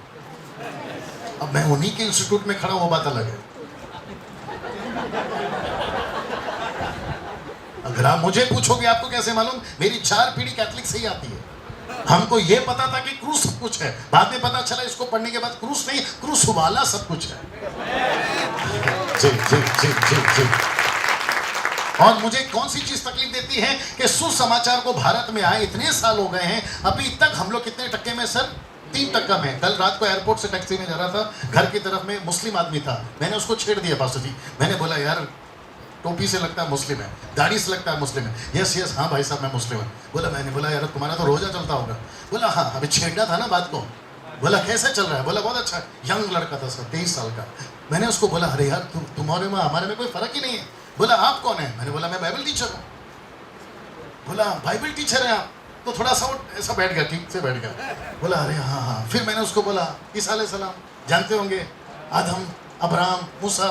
अब मैं उन्हीं के इंस्टीट्यूट में खड़ा हूं, वो बात अलग है। अगर आप मुझे पूछोगे आपको कैसे मालूम, मेरी 4 पीढ़ी कैथलिक से ही आती है। हमको ये पता था कि क्रूस सब कुछ है, बाद में पता चला इसको पढ़ने के बाद क्रूस नहीं, क्रूस वाला सब कुछ है। जी जी जी जी जी। और मुझे कौन सी चीज तकलीफ देती है कि सुसमाचार को भारत में आए इतने साल हो गए हैं, अभी तक हम लोग कितने टक्के में सर? 3% में। कल रात को एयरपोर्ट से टैक्सी में जा रहा था, घर की तरफ में मुस्लिम आदमी था, मैंने उसको छेड़ दिया पास्टर जी। मैंने बोला यार टोपी से लगता है मुस्लिम है, दाढ़ी से लगता है मुस्लिम है। यस यस हाँ भाई साहब मैं मुस्लिम हूँ। बोला, मैंने बोला यार तुम्हारा तो रोजा चलता होगा। बोला हाँ, अभी छेड़ना था ना बात को। बोला कैसे चल रहा है? बोला बहुत अच्छा। यंग लड़का था सर, 23 साल का। मैंने उसको बोला अरे यार तुम्हारे में हमारे में कोई फर्क ही नहीं है। बोला आप कौन है? मैंने बोला मैं बाइबल टीचर हूँ। बोला बाइबल टीचर है आप? तो थोड़ा सा ऐसा बैठ गया, ठीक से बैठ गया। बोला अरे हाँ हाँ। फिर मैंने उसको बोला ईसा अलैहिस्सलाम जानते होंगे, आदम, अब्राहम, मूसा।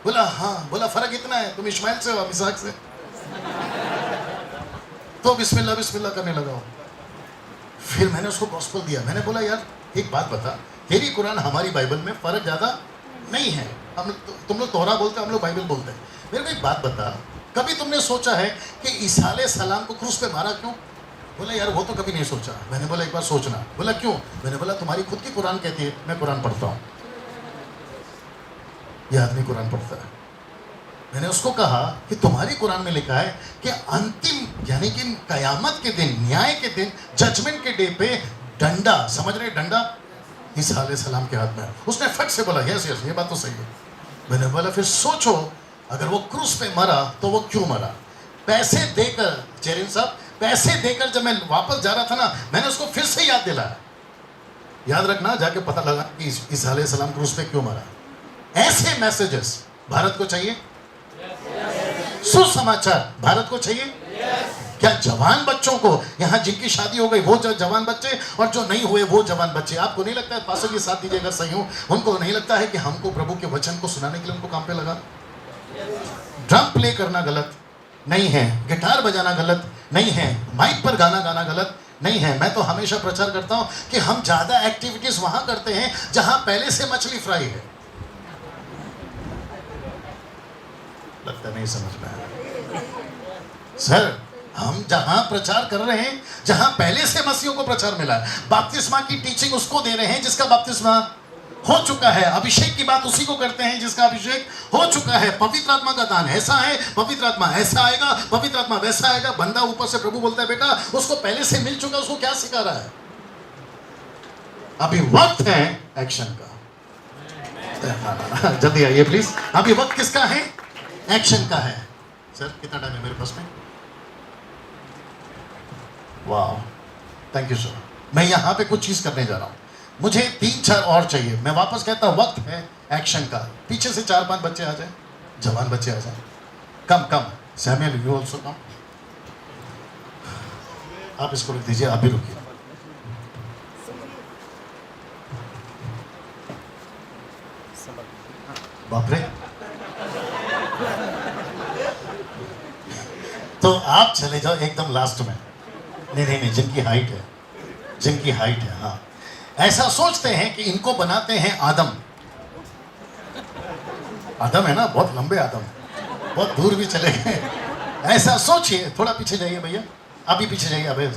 बोला हाँ। बोला फर्क इतना है, तुम इस्माइल से हो, इसहाक से। तो बिस्मिल्लाह बिस्मिल्लाह करने लगा। फिर मैंने उसको गॉस्पेल दिया। मैंने बोला यार एक बात बता, तेरी कुरान हमारी बाइबल में फर्क ज्यादा नहीं है। हम तुम लोग तोरा बोलते, हम लोग बाइबल बोलते हैं। मेरे को एक बात बता, कभी तुमने सोचा है कि ईसा अलैहिस्सलाम को क्रूस पे मारा क्यों? बोला यार वो तो कभी नहीं सोचा। मैंने बोला एक बार सोचना। बोला क्यों? मैंने बोला तुम्हारी खुद की कुरान कहती है। मैं कुरान पढ़ता हूँ, यह आदमी कुरान पढ़ता है। मैंने उसको कहा कि तुम्हारी कुरान में लिखा है कि अंतिम यानी कि कयामत के दिन, न्याय के दिन, जजमेंट के डे पे डंडा, समझ रहे डंडा ईसा अलैहिस्सलाम के हाथ में है। उसने फट से बोला यस यस ये बात तो सही है। मैंने बोला फिर सोचो अगर वो क्रूस पे मरा तो वो क्यों मरा? पैसे देकर, चेरिन साहब पैसे देकर जब मैं वापस जा रहा था ना, मैंने उसको फिर से याद दिलाया। याद रखना, जाके पता लगा कि ईसा अलैहिस्सलाम क्रूस पे क्यों मरा। ऐसे मैसेजेस भारत को चाहिए। सुसमाचार भारत को चाहिए। क्या जवान बच्चों को, यहाँ जिनकी शादी हो गई वो जवान बच्चे और जो नहीं हुए वो जवान बच्चे, आपको नहीं लगता है पास्टर जी साथ दीजिएगा सही हूँ, उनको नहीं लगता है कि हमको प्रभु के वचन को सुनाने के लिए उनको काम पे लगा? ड्रम प्ले करना गलत नहीं है, गिटार बजाना गलत नहीं है, माइक पर गाना गाना गलत नहीं है। मैं तो हमेशा प्रचार करता हूँ कि हम ज्यादा एक्टिविटीज वहां करते हैं जहां पहले से मछली फ्राई है। लगता नहीं समझ में आया सर। हम जहां प्रचार कर रहे हैं जहां पहले से मसीहों को प्रचार मिला है, बपतिस्मा की टीचिंग उसको दे रहे हैं जिसका बपतिस्मा हो चुका है, अभिषेक की बात उसी को करते हैं जिसका अभिषेक हो चुका है। पवित्र आत्मा का दान ऐसा है, पवित्र आत्मा ऐसा आएगा, पवित्र आत्मा वैसा आएगा। बंदा ऊपर से प्रभु बोलता है बेटा उसको पहले से मिल चुका, उसको क्या सिखा रहा है? अभी वक्त है एक्शन का। जल्दी आइए प्लीज। अभी वक्त किसका है? एक्शन का है। सर कितना टाइम है मेरे पास में? वाह थैंक यू सर। मैं यहाँ पे कुछ चीज करने जा रहा हूँ, मुझे 3-4 और चाहिए। मैं वापस कहता हूँ वक्त है एक्शन का। पीछे से 4-5 बच्चे आ जाए, जवान बच्चे आ जाए। कम कम सैमुअल यू ऑल्सो कम। आप इसको रुक दीजिए, आप भी रुकिए। बाप रे। तो आप चले जाओ एकदम लास्ट में। नहीं, जिनकी हाइट है, जिनकी हाइट है। हाँ ऐसा सोचते हैं कि इनको बनाते हैं आदम। आदम है ना, बहुत लंबे आदम, बहुत दूर भी चले गए। ऐसा सोचिए। थोड़ा पीछे जाइए भैया, अभी पीछे जाइए। अभय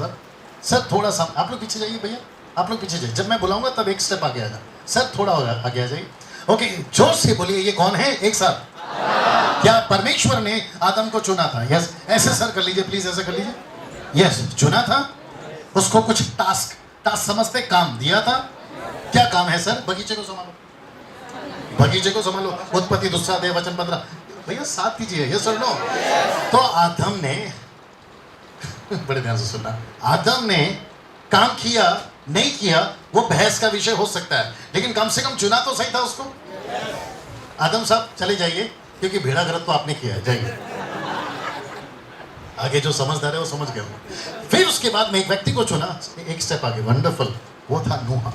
सर थोड़ा सा आप लोग पीछे जाइए भैया, आप लोग पीछे जाइए। जब मैं बुलाऊंगा तब एक स्टेप आगे आ जाए। सर थोड़ा आगे आ जाइए। ओके जोर से बोलिए ये कौन है एक साथ? क्या परमेश्वर ने आदम को चुना था? यस। ऐसे सर कर लीजिए प्लीज, ऐसे कर लीजिए। यस चुना था उसको, कुछ टास्क समझते, काम दिया था। क्या काम है सर? बगीचे को संभालो, बगीचे को संभालो। उत्पत्ति, दूसरा अध्याय, वचन 15। भैया साथ कीजिए। यस और नो? तो आदम ने बड़े ध्यान से सुनना, आदम ने काम किया नहीं किया वो बहस का विषय हो सकता है, लेकिन कम से कम चुना तो सही था उसको। आदम साहब चले जाइए क्योंकि भेड़ा गलत तो आपने किया है, जाइए। आगे जो समझदार है वो समझ गए होंगे। फिर उसके बाद में एक व्यक्ति को चुना, एक स्टेप आगे, वंडरफुल, वो था नूहा।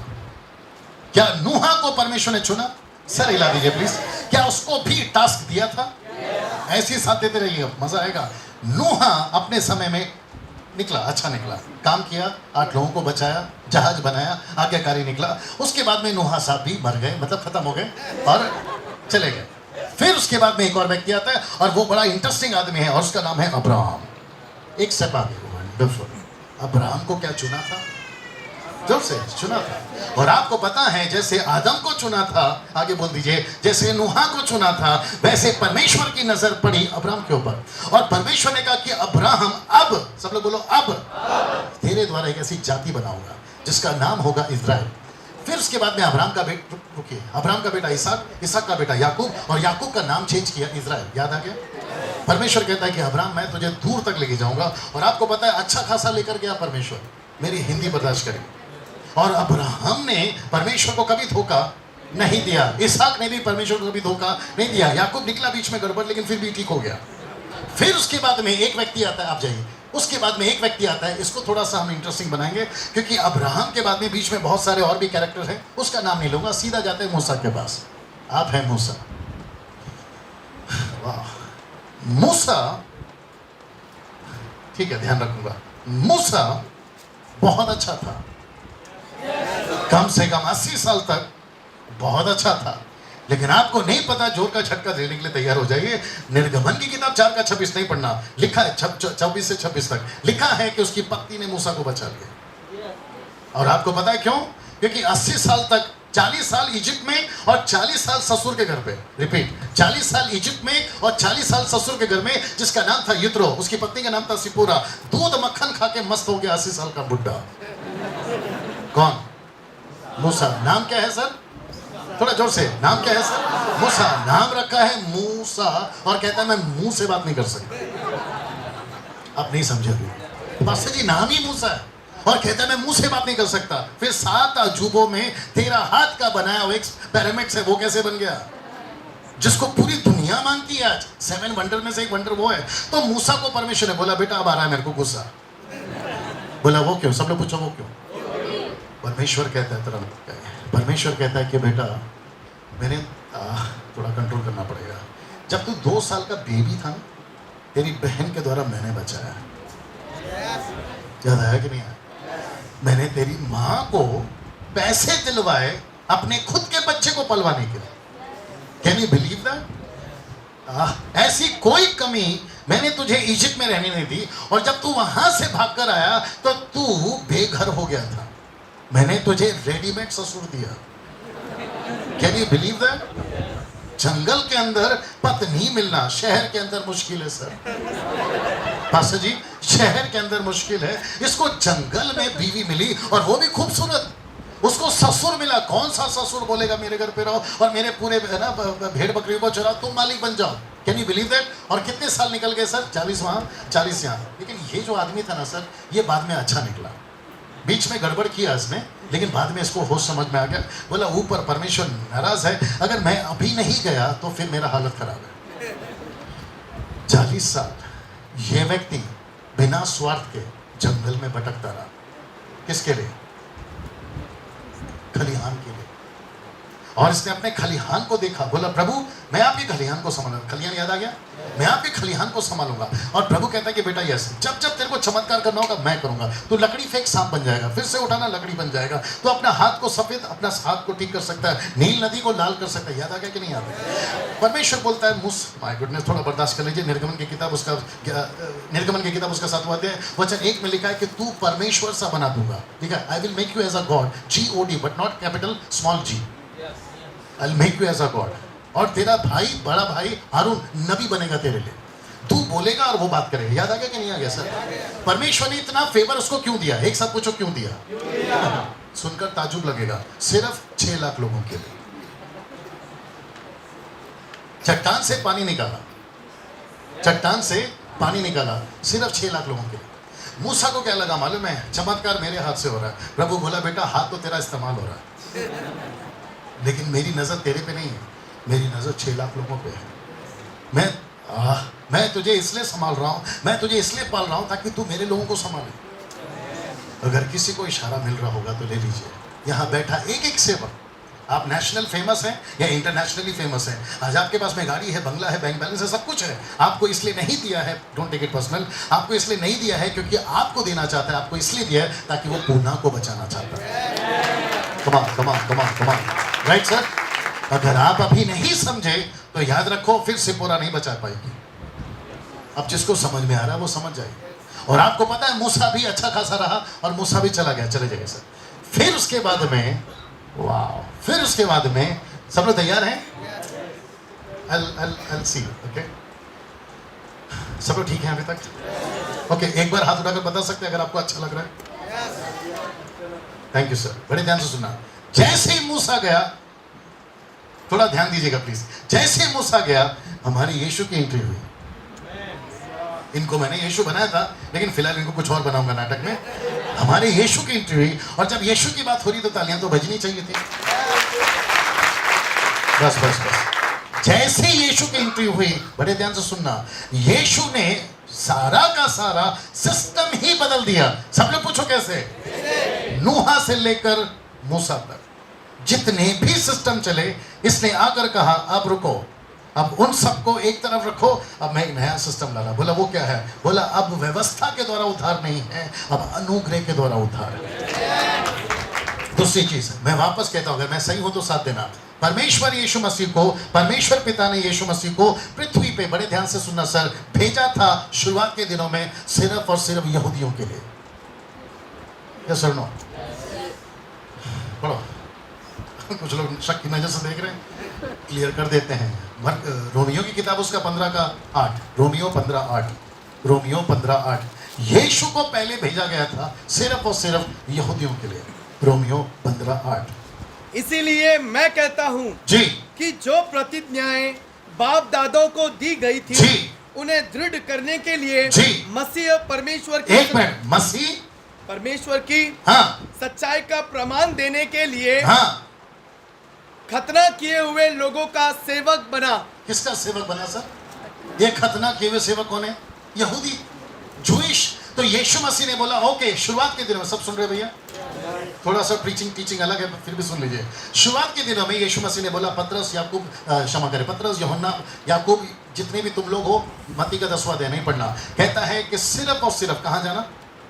क्या नूहा को परमेश्वर ने चुना? सर हिला दीजिए प्लीज। क्या उसको भी टास्क दिया था? ऐसे ही साथ देते रहिए, मजा आएगा। नूहा अपने समय में निकला, अच्छा निकला, काम किया, 8 लोगों को बचाया, जहाज बनाया, आज्ञाकारी निकला। उसके बाद में नूहा साहब भी मर गए, मतलब खत्म हो गए और चले गए। फिर उसके बाद में एक और व्यक्ति आता है और वो बड़ा इंटरेस्टिंग आदमी है और उसका नाम है अब्राहम। एक स्टेप आगे, वंडरफुल। अब्राहम को क्या चुना था? जोर से, चुना था। और आपको पता है जैसे आदम को चुना था, आगे बोल दीजिए, जैसे नूहा को चुना था, वैसे परमेश्वर की नजर पड़ी अब्राहम के ऊपर। और परमेश्वर ने कहा कि अब्राहम, अब सब लोग बोलो, अब तेरे द्वारा एक ऐसी जाति बनाऊंगा जिसका नाम होगा इज़राइल। फिर उसके बाद में अब्राहम का बेटा, रुकिए, अब्राहम का बेटा इसहाक, इसहाक का बेटा याकूब, और याकूब का नाम चेंज किया इज़राइल। याद आ गया? परमेश्वर कहता है कि अब्राहम मैं तुझे दूर तक लेके जाऊंगा। और आपको पता है अच्छा खासा लेकर गया परमेश्वर, मेरी हिंदी बर्दाश्त करेंगे। और अब्राहम ने परमेश्वर को कभी धोखा नहीं दिया, इसहाक ने भी परमेश्वर को कभी धोखा नहीं दिया। याकूब निकला बीच में गड़बड़, लेकिन फिर भी ठीक हो गया। फिर उसके बाद में एक व्यक्ति आता है, आप जाइए, उसके बाद में एक व्यक्ति आता है, इसको थोड़ा सा हम इंटरेस्टिंग बनाएंगे क्योंकि अब्राहम के बाद में बीच में बहुत सारे और भी कैरेक्टर हैं, उसका नाम नहीं लूंगा, सीधा जाते हैं मूसा के पास। आप हैं मूसा। वाह, मूसा, ठीक है, ध्यान रखूंगा। मूसा बहुत अच्छा था, कम से कम 80 साल तक बहुत अच्छा था। लेकिन आपको नहीं पता, जोर का झटका देने के लिए तैयार हो जाइए। निर्गमन की किताब 4 का 26 नहीं पढ़ना, लिखा है 24 से 26 तक लिखा है कि उसकी पत्नी ने मूसा को बचा लिया। और आपको पता है क्यों? क्योंकि 80 साल तक, 40 साल इजिप्ट में और 40 साल ससुर के घर पे, रिपीट, 40 साल इजिप्ट में और 40 साल ससुर के घर में, जिसका नाम था यित्रो, उसकी पत्नी का नाम था सिपोरा। दूध मक्खन खा के मस्त हो गया 80 साल का बुढ़ा। कौन? मूसा। नाम क्या है सर? थोड़ा जोर से, नाम क्या है सर? मूसा। नाम रखा है मूसा, और कहता है मैं मुंह से बात नहीं कर सकता। आप नहीं समझे अभी, पास्टर जी नाम ही मूसा है और कहता है मैं मुंह से बात नहीं कर सकता। फिर 7 अजूबों में 13 हाथ का बनाया हुआ एक पिरामिड से वो कैसे बन गया, जिसको पूरी दुनिया मानती है आज? 7 वंडर में से एक वंडर वो है। तो मूसा को परमेश्वर ने बोला, बेटा अब आ रहा है मेरे को गुस्सा। बोला वो क्यों? सब लोग पूछो वो क्यों? परमेश्वर कहता है, तुरंत परमेश्वर कहता है कि बेटा मैंने थोड़ा कंट्रोल करना पड़ेगा। जब तू 2 साल का बेबी था ना, तेरी बहन के द्वारा मैंने बचाया। याद आया कि नहीं आया? मैंने तेरी माँ को पैसे दिलवाए अपने खुद के बच्चे को पलवाने के लिए। Can you believe that? ऐसी कोई कमी मैंने तुझे इजिप्ट में रहने नहीं दी, और जब तू वहां से भागकर आया तो तू बेघर हो गया था। मैंने तुझे रेडीमेड ससुर दिया। Can you believe that? जंगल के अंदर पत्नी मिलना शहर के अंदर मुश्किल है सर। पास्टर जी शहर के अंदर मुश्किल है, इसको जंगल में बीवी मिली और वो भी खूबसूरत। उसको ससुर मिला। कौन सा ससुर बोलेगा मेरे घर पे रहो और मेरे पूरे ना भेड़ बकरियों को चराओ, तुम मालिक बन जाओ? Can you believe that? और कितने साल निकल गए सर? 40 वहां 40 यहाँ। लेकिन ये जो आदमी था ना सर, ये बाद में अच्छा निकला। बीच में गड़बड़ किया इसने, लेकिन बाद में इसको होश समझ में आ गया। बोला ऊपर परमेश्वर नाराज है, अगर मैं अभी नहीं गया तो फिर मेरा हालत खराब है। 40 साल ये व्यक्ति बिना स्वार्थ के जंगल में भटकता रहा। किसके लिए? खलिहान के लिए। और इसने अपने खलिहान को देखा, बोला प्रभु मैं आपके खलिहान को संभालूंगा। खलिहान याद आ गया? मैं आपके खलिहान को संभालूंगा। और प्रभु कहता है कि बेटा यस, जब जब तेरे को चमत्कार करना होगा मैं करूंगा। तो लकड़ी फेंक सांप बन जाएगा, फिर से उठाना लकड़ी बन जाएगा। तो अपना हाथ को सफेद, अपना हाथ को ठीक कर सकता है, नील नदी को लाल कर सकता है। याद आ गया कि नहीं याद है? परमेश्वर बोलता है माय गुडनेस, थोड़ा बर्दाश्त कर लीजिए। निर्गमन की किताब उसका 7वां अध्याय वचन 1 में लिखा है कि तू परमेश्वर सा बना दूंगा। ठीक है, I will make you as a god, GOD, but not capital small g। I will make you as a god. और तेरा भाई, बड़ा भाई हारून नबी बनेगा तेरे लिए। तू बोलेगा और वो बात करेगा। याद आ गया कि नहीं आ गया सर? परमेश्वर ने इतना फेवर उसको क्यों दिया? एक साथ पूछो क्यों दिया? सुनकर ताजुब लगेगा, सिर्फ 6 लाख लोगों के लिए। चट्टान से पानी निकाला, चट्टान से पानी निकाला सिर्फ 6 लाख लोगों के लिए। मूसा को क्या लगा मालूम है? चमत्कार मेरे हाथ से हो रहा है। प्रभु बोला बेटा हाथ तो तेरा इस्तेमाल हो रहा है, लेकिन मेरी नजर तेरे पे नहीं है, मेरी नजर 6 लाख लोगों पे है। मैं तुझे इसलिए संभाल रहा हूं, मैं तुझे इसलिए पाल रहा हूं ताकि तू मेरे लोगों को संभाले। अगर किसी को इशारा मिल रहा होगा तो ले लीजिए। यहाँ बैठा एक एक सेवक, आप नेशनल फेमस हैं या इंटरनेशनली फेमस हैं, आज आपके पास में गाड़ी है, बंगला है, बैंक बैलेंस है, सब कुछ है। आपको इसलिए नहीं दिया है, डोंट टेक इट पर्सनल, आपको इसलिए नहीं दिया है क्योंकि आपको देना चाहता है, आपको इसलिए दिया है ताकि वो पूना को बचाना चाहता है। Come on, right sir? अगर आप अभी नहीं समझे तो याद रखो फिर सिपोरा नहीं बचा पाएगी। अब जिसको समझ में आ रहा है वो समझ जाएगी। और आपको पता है मूसा भी अच्छा खासा रहा और मूसा भी चला गया, चले जाएगा सर। फिर उसके बाद में, वाह, फिर उसके बाद में सब लोग तैयार हैं? I'll see you, okay? सब लोग ठीक हैं अभी तक? ओके, एक बार हाथ उठाकर बता सकते हैं अगर आपको अच्छा लग रहा है? थैंक यू सर, बड़े ध्यान से सुनना। जैसे ही मूसा गया, थोड़ा ध्यान दीजिएगा प्लीज, जैसे ही मूसा गया हमारे यीशु की एंट्री हुई। इनको मैंने यीशु बनाया था, लेकिन फिलहाल इनको कुछ और बनाऊंगा नाटक में। हमारे यीशु की एंट्री हुई, और जब यीशु की बात हो रही तो तालियां तो बजनी चाहिए थी। बस बस बस, जैसे ही यीशु की एंट्री हुई, बड़े ध्यान से सुनना, यीशु ने सारा का सारा सिस्टम ही बदल दिया। सब लोग पूछो कैसे? नूहा से लेकर मूसा तक जितने भी सिस्टम चले, इसने आकर कहा अब रुको, अब उन सबको एक तरफ रखो, अब मैं एक नया सिस्टम लाना। बोला वो क्या है? बोला अब व्यवस्था के द्वारा उद्धार नहीं है, अब अनुग्रह के द्वारा उद्धार है। दूसरी चीज मैं वापस कहता हूं, अगर मैं सही हूं तो साथ देना। परमेश्वर यीशु मसीह को, परमेश्वर पिता ने यीशु मसीह को पृथ्वी पे, बड़े ध्यान से सुनना सर, भेजा था शुरुआत के दिनों में सिर्फ और सिर्फ यहूदियों के लिए। यस और नो? पढ़ो, कुछ लोग शक की नजर से देख रहे हैं, क्लियर कर देते हैं। रोमियो की किताब उसका 15:8, रोमियो 15:8, रोमियो 15:8। यीशु को पहले भेजा गया था सिर्फ और सिर्फ यहूदियों के लिए, रोमियो 15:8। इसीलिए मैं कहता हूँ जी कि जो प्रतिज्ञाएं बाप दादों को दी गई थी, जी, उन्हें दृढ़ करने के लिए जी, मसीह परमेश्वर की, एक मिनट, मसीह परमेश्वर की हाँ सच्चाई का प्रमाण देने के लिए हाँ, खतना किए हुए लोगों का सेवक बना। किसका सेवक बना सर? ये खतना किए हुए सेवक कौन है? यहूदी, जूइश। तो यीशु मसीह ने बोला ओके, शुरुआत के दिनों में, सब सुन रहे भैया? थोड़ा सा प्रीचिंग टीचिंग अलग है, फिर भी सुन लीजिए। शुरुआत के दिनों में यीशु मसीह ने बोला पतरस, याकूब, क्षमा करें, पतरस, यूहन्ना, याकूब, जितने भी तुम लोग हो, मत्ती का 10वां अध्याय नहीं पढ़ना, कहता है कि सिर्फ और सिर्फ कहाँ जाना?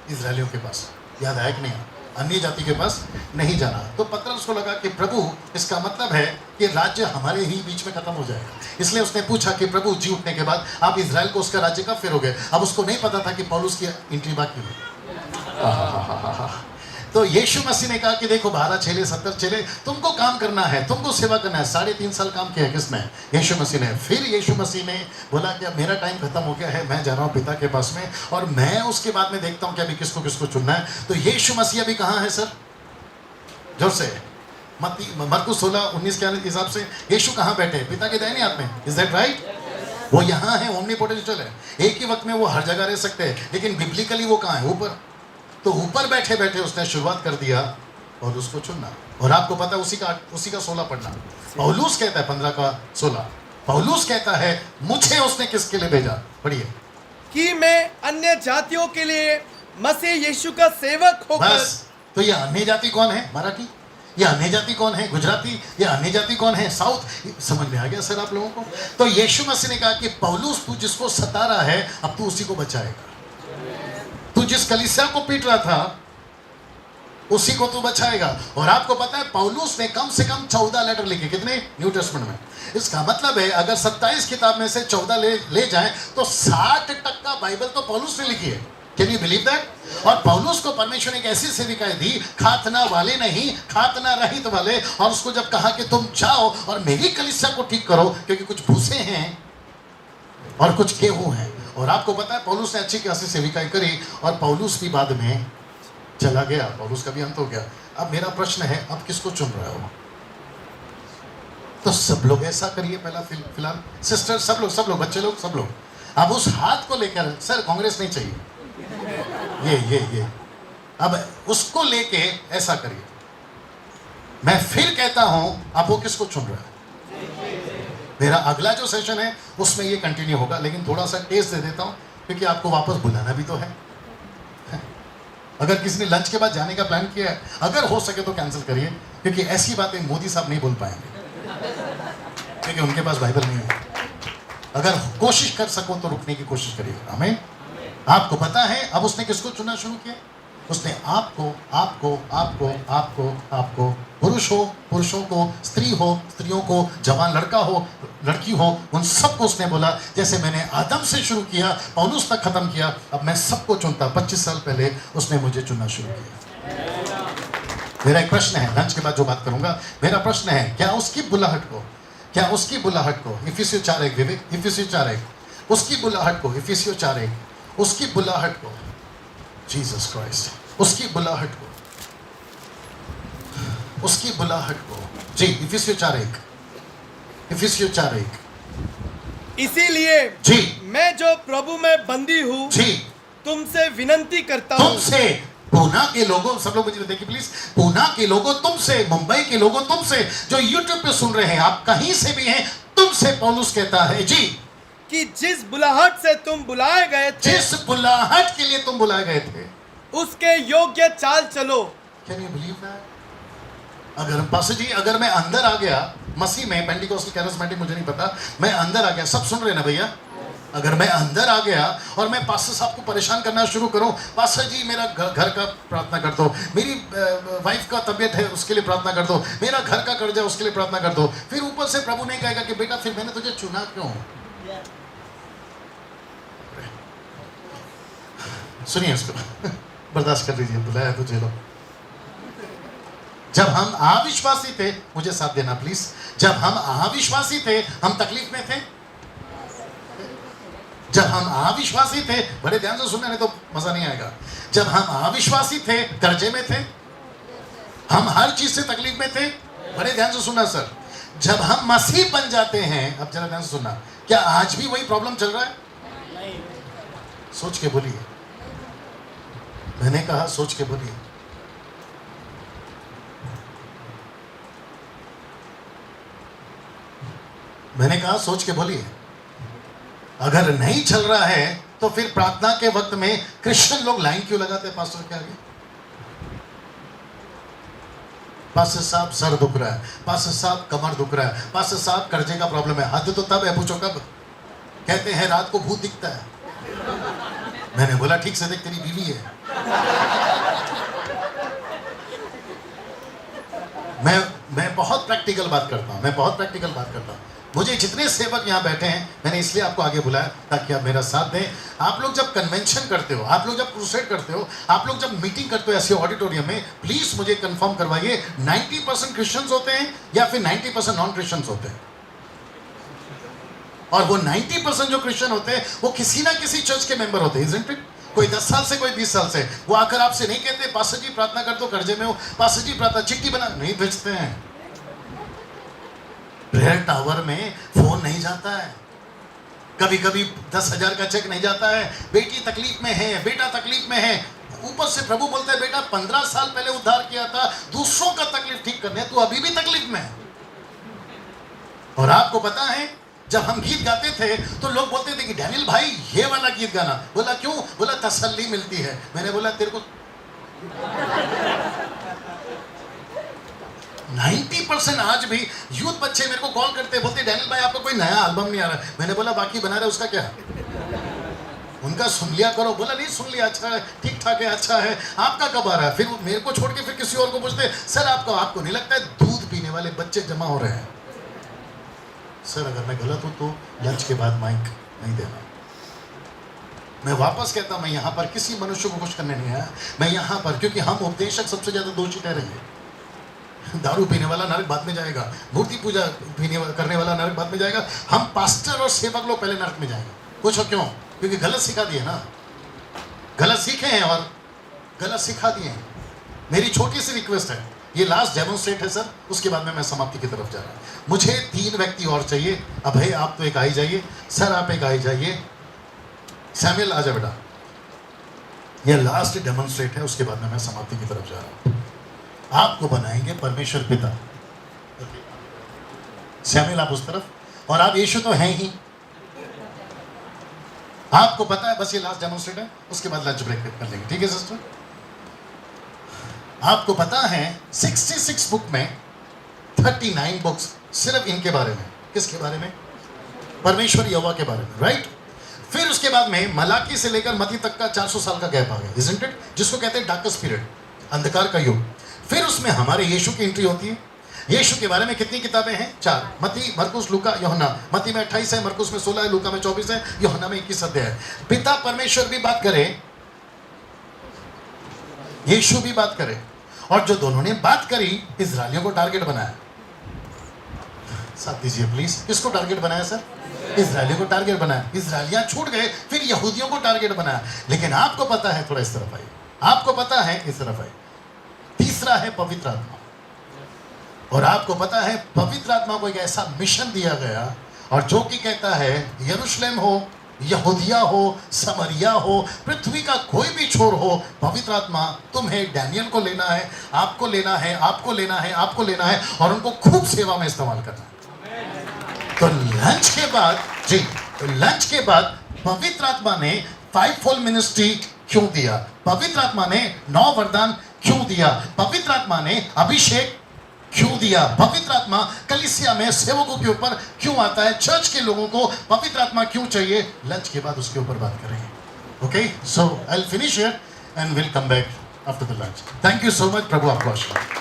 इजरायलियों के पास। याद आया कि नहीं? अन्य जाति के पास नहीं जाना। तो पतरस को लगा कि प्रभु, इसका मतलब है कि राज्य हमारे ही बीच में खत्म हो जाएगा। इसलिए उसने पूछा कि प्रभु जी उठने के बाद आप इजराइल को उसका राज्य कब फिरोगे? अब उसको नहीं पता था कि पौलुस की एंट्री बाकी है। तो यीशु मसीह ने कहा कि देखो 12 चेले 70 चेले, तुमको काम करना है, तुमको सेवा करना है। 3.5 साल काम किया किसने? यीशु मसीह ने। फिर यीशु मसीह ने बोला कि अब मेरा टाइम खत्म हो गया है, मैं जा रहा हूँ पिता के पास में, और मैं उसके बाद में देखता हूँ कि अभी किसको किसको चुनना है। तो यीशु मसीह अभी कहाँ है सर? जोर से, मरकुस 16:19 के हिसाब से यीशु कहाँ बैठे? पिता के दाहिने हाथ में। Is that right? वो यहाँ है, ओमनीपोटेंशियल है। एक ही वक्त में वो हर जगह रह सकते हैं, लेकिन बिब्लिकली वो कहाँ है? ऊपर। तो ऊपर बैठे बैठे उसने शुरुआत कर दिया और उसको चुनना। और आपको पता है उसी का 16 पढ़ना। पौलुस कहता है 15:16, पौलुस कहता है मुझे उसने किसके लिए भेजा? पढ़िए। कि मैं अन्य जातियों के लिए मसीह यीशु का सेवक होकर। बस। तो ये अन्य जाति कौन है? मराठी। ये अन्य जाति कौन है? गुजराती। ये अन्य जाति कौन है? साउथ। समझ में आ गया सर आप लोगों को? तो यीशु मसीह ने कहा कि पौलुस, तू जिसको सता रहा है, अब तू उसी को बचाएगा। तू जिस कलीसिया को पीट रहा था, उसी को तू बचाएगा। और आपको पता है पौलुस ने कम से कम 14 लेटर लिखे। कितने? न्यू टेस्टमेंट में। इसका मतलब है अगर 27 किताब में से 14 ले जाएं तो 60% बाइबल तो पौलुस ने लिखी है। Can you believe that? और पौलुस को परमेश्वर ने एक ऐसी सेविकाएं दी, खातना वाले नहीं, खातना रहित वाले। और उसको जब कहा कि तुम जाओ और मेरी कलीसिया को ठीक करो, क्योंकि कुछ भूसे हैं और कुछ गेहूं हैं। और आपको पता है पौलुस ने अच्छी खासी सेविकाएं करी, और पौलुस भी बाद में चला गया। पौलुस का भी अंत हो गया। अब मेरा प्रश्न है, अब किसको चुन रहे हो? तो सब लोग ऐसा करिए पहला, फिलहाल सिस्टर, सब लोग, बच्चे लोग, सब लोग, अब उस हाथ को लेकर, सर कांग्रेस नहीं चाहिए, ये अब उसको लेके ऐसा करिए। मैं फिर कहता हूं, अब वो किसको चुन रहा है? मेरा अगला जो सेशन है उसमें ये कंटिन्यू होगा, लेकिन थोड़ा सा टेस्ट दे देता हूं, क्योंकि आपको वापस बुलाना भी तो है। अगर किसी ने लंच के बाद जाने का प्लान किया है, अगर हो सके तो कैंसिल करिए, क्योंकि ऐसी बातें मोदी साहब नहीं बोल पाएंगे, क्योंकि उनके पास बाइबल नहीं है। अगर कोशिश कर सको तो रुकने की कोशिश करिए। हमें आपको पता है अब उसने किसको चुनना शुरू किया? उसने आपको, पुरुष हो पुरुषों को, स्त्री हो स्त्रियों को, जवान लड़का हो लड़की हो, उन सबको उसने बोला जैसे मैंने आदम से शुरू किया, पौलुस तक खत्म किया, अब मैं सबको चुनता। 25 साल पहले उसने मुझे चुनना शुरू किया। मेरा एक प्रश्न है, लंच के बाद जो बात करूंगा, मेरा प्रश्न है, क्या उसकी बुलाहट को इफिसियों 4:1 विवेक, इफिसियों 4:1, उसकी बुलाहट को, इफिसियों 4:1, उसकी बुलाहट को, जीसस क्राइस्ट, उसकी बुलाहट को, जी, इफिसियों 4:1, इफिसियों 4:1, इसीलिए जी, मैं जो प्रभु में बंदी हूँ जी, तुमसे विनती करता हूँ। तुमसे, पूना के लोगों, सब लोग मुझे देखिए प्लीज, पूना के लोगों तुमसे, मुंबई के लोगों तुमसे, जो यूट्यूब पे सुन रहे हैं, आप कहीं से भी हैं, तुमसे पौलुस कहता है जी, कि जिस बुलाहट से तुम बुलाए गए थे, जिस बुलाहट के लिए तुम बुलाए गए थे, उसके योग्य चाल चलो। Can you believe that? अगर पास्टर जी, अगर मैं अंदर आ गया मसीह में, पेंटिकोस्टल कैरिस्मेटिक मुझे नहीं पता, मैं अंदर आ गया, सब सुन रहे ना भैया, अगर मैं अंदर आ गया और मैं पास्टर साहब को परेशान करना शुरू करूं, पास्टर जी मेरा घर का प्रार्थना कर दो, मेरी वाइफ का तबीयत है उसके लिए प्रार्थना कर दो, मेरा घर का कर्जा उसके लिए प्रार्थना कर दो, फिर ऊपर से प्रभु नहीं कहेगा कि बेटा फिर मैंने तुझे चुना क्यों? सुनिए इसको, बर्दाश्त कर लीजिए, बुलाया तो झेलो। जब हम अविश्वासी थे, मुझे साथ देना प्लीज, जब हम अविश्वासी थे, हम तकलीफ में थे। जब हम अविश्वासी थे, बड़े ध्यान से सुनना नहीं तो मजा नहीं आएगा, जब हम अविश्वासी थे, कर्जे में थे, हम हर चीज से तकलीफ में थे, बड़े ध्यान से सुनना सर, जब हम मसीह बन जाते हैं, अब जरा ध्यान से सुनना, क्या आज भी वही प्रॉब्लम चल रहा है? सोच के बोलिए, मैंने कहा सोच के बोलिए। मैंने कहा सोच के बोलिए। अगर नहीं चल रहा है तो फिर प्रार्थना के वक्त में क्रिश्चियन लोग लाइन क्यों लगाते हैं पास्टर के आगे? पास्टर साहब सर दुख रहा है, पास्टर साहब कमर दुख रहा है, पास्टर साहब कर्जे का प्रॉब्लम है। हद तो तब है, पूछो कब? कहते हैं रात को भूत दिखता है। मैंने बोला ठीक से देख, तेरी बीवी है। मैं बहुत प्रैक्टिकल बात करता हूं, मुझे जितने सेवक यहाँ बैठे हैं, मैंने इसलिए आपको आगे बुलाया ताकि आप मेरा साथ दें। आप लोग जब कन्वेंशन करते हो, आप लोग जब क्रूसेड करते हो, आप लोग जब मीटिंग करते हो ऐसे ऑडिटोरियम में, प्लीज मुझे कंफर्म करवाइए 90% क्रिश्चियंस होते हैं या फिर 90% नॉन क्रिश्चियंस होते हैं? और वो 90% जो क्रिश्चियन होते हैं वो किसी ना किसी चर्च के मेंबर होते हैं, इज़न्ट इट? कोई 10 साल से, कोई 20 साल से। वो आकर आपसे नहीं कहते पास्टर जी प्रार्थना कर दो, कर्जे में हो, पास्टर जी प्रार्थना, चिट्ठी बना नहीं भेजते हैं। प्रेयर टावर में फोन नहीं जाता है, कभी कभी 10,000 का चेक नहीं जाता है, बेटी तकलीफ में है, बेटा तकलीफ में है, ऊपर से प्रभु बोलता है बेटा 15 साल पहले उद्धार किया था, दूसरों का तकलीफ ठीक करने, तू अभी भी तकलीफ में है। और आपको पता है जब हम गीत गाते थे तो लोग बोलते थे कि डैनियल भाई ये वाला गीत गाना। बोला क्यों? बोला तसल्ली मिलती है। मैंने बोला तेरे को 90% आज भी यूथ बच्चे मेरे को कॉल करते, बोलते डैनियल भाई आपका कोई नया एल्बम नहीं आ रहा है। मैंने बोला बाकी बना रहे उसका क्या? उनका सुन लिया करो। बोला नहीं सुन लिया, अच्छा है, ठीक ठाक है, अच्छा है, आपका कब आ रहा है? फिर मेरे को छोड़ के फिर किसी और को पूछते, सर आपको नहीं लगता है दूध पीने वाले बच्चे जमा हो रहे हैं? सर अगर मैं गलत हूं तो लंच के बाद माइक नहीं देना। मैं वापस कहता हूं, मैं यहां पर किसी मनुष्य को खुश करने नहीं आया, मैं यहां पर क्योंकि हम उपदेशक सबसे ज्यादा दोषी ठहरेंगे। दारू पीने वाला नरक बाद में जाएगा, मूर्ति पूजा करने वाला नरक बाद में जाएगा, हम पास्टर और सेवक लोग पहले नरक में जाएंगे। पूछो क्यों? क्योंकि गलत सिखा दिए ना, गलत सीखे हैं और गलत सिखा दिए हैं। मेरी छोटी सी रिक्वेस्ट है, ये लास्ट डेमोन्स्ट्रेट है सर, उसके बाद में मैं समाप्ति की तरफ जा रहा हूं। मुझे 3 व्यक्ति और चाहिए। अभय आप तो एक आ ही जाइए, सर आप एक आ ही जाइए, सैमुअल आ जा बेटा। ये लास्ट डेमोन्स्ट्रेट है, उसके बाद में मैं समाप्ति की तरफ जा रहा हूं। आपको बनाएंगे परमेश्वर पिता। सैमुअल आप उस तरफ, और आप यीशु तो हैं ही, आपको पता है। बस ये लास्ट डेमोन्स्ट्रेट है, उसके बाद लंच ब्रेक कर लेंगे, ठीक है सिस्टर? आपको पता है 66 बुक में 39 बुक्स सिर्फ इनके बारे में। किसके बारे में? परमेश्वर यहोवा के बारे में, राइट? फिर उसके बाद में मलाकी से लेकर मती तक का 400 साल का गैप आ गया, इज़न्ट इट? जिसको कहते हैं डार्केस्ट पीरियड, अंधकार का युग। फिर उसमें हमारे यीशु की एंट्री होती है। यीशु के बारे में कितनी किताबें हैं? 4। मती, मरकुस, लूका, यूहन्ना। मती में 28 है, मरकुस में 16 है, लूका में 24 है, यूहन्ना में 21 अध्याय है। पिता परमेश्वर भी बात करे, यीशु भी बात करे, और जो दोनों ने बात करी, इजरायलियों को टारगेट बनाया। साथ दीजिए प्लीज, किसको टारगेट बनाया सर? इजरायलियों को टारगेट बनाया। इजरायलियां छूट गए, फिर यहूदियों को टारगेट बनाया। लेकिन आपको पता है, थोड़ा इस तरफ आइए, आपको पता है, इस तरफ आइए, तीसरा है पवित्र आत्मा। और आपको पता है पवित्र आत्मा को एक ऐसा मिशन दिया गया, और जो कि कहता है यरूशलेम हो, यहूदिया हो, समरिया हो, पृथ्वी का कोई भी छोर हो, पवित्र आत्मा तुम्हें डैनियल को लेना है, आपको लेना है, आपको लेना है, आपको लेना है, और उनको खूब सेवा में इस्तेमाल करना है। तो लंच के बाद जी, लंच के बाद पवित्र आत्मा ने 5-fold मिनिस्ट्री क्यों दिया? पवित्र आत्मा ने 9 वरदान क्यों दिया? पवित्र आत्मा ने अभिषेक क्यों दिया? पवित्र आत्मा कलीसिया में सेवकों के ऊपर क्यों आता है? चर्च के लोगों को पवित्र आत्मा क्यों चाहिए? लंच के बाद उसके ऊपर बात करेंगे। Okay, so I will finish here and will come back after the lunch. Thank you so much. प्रभु आपको आशीर्वाद।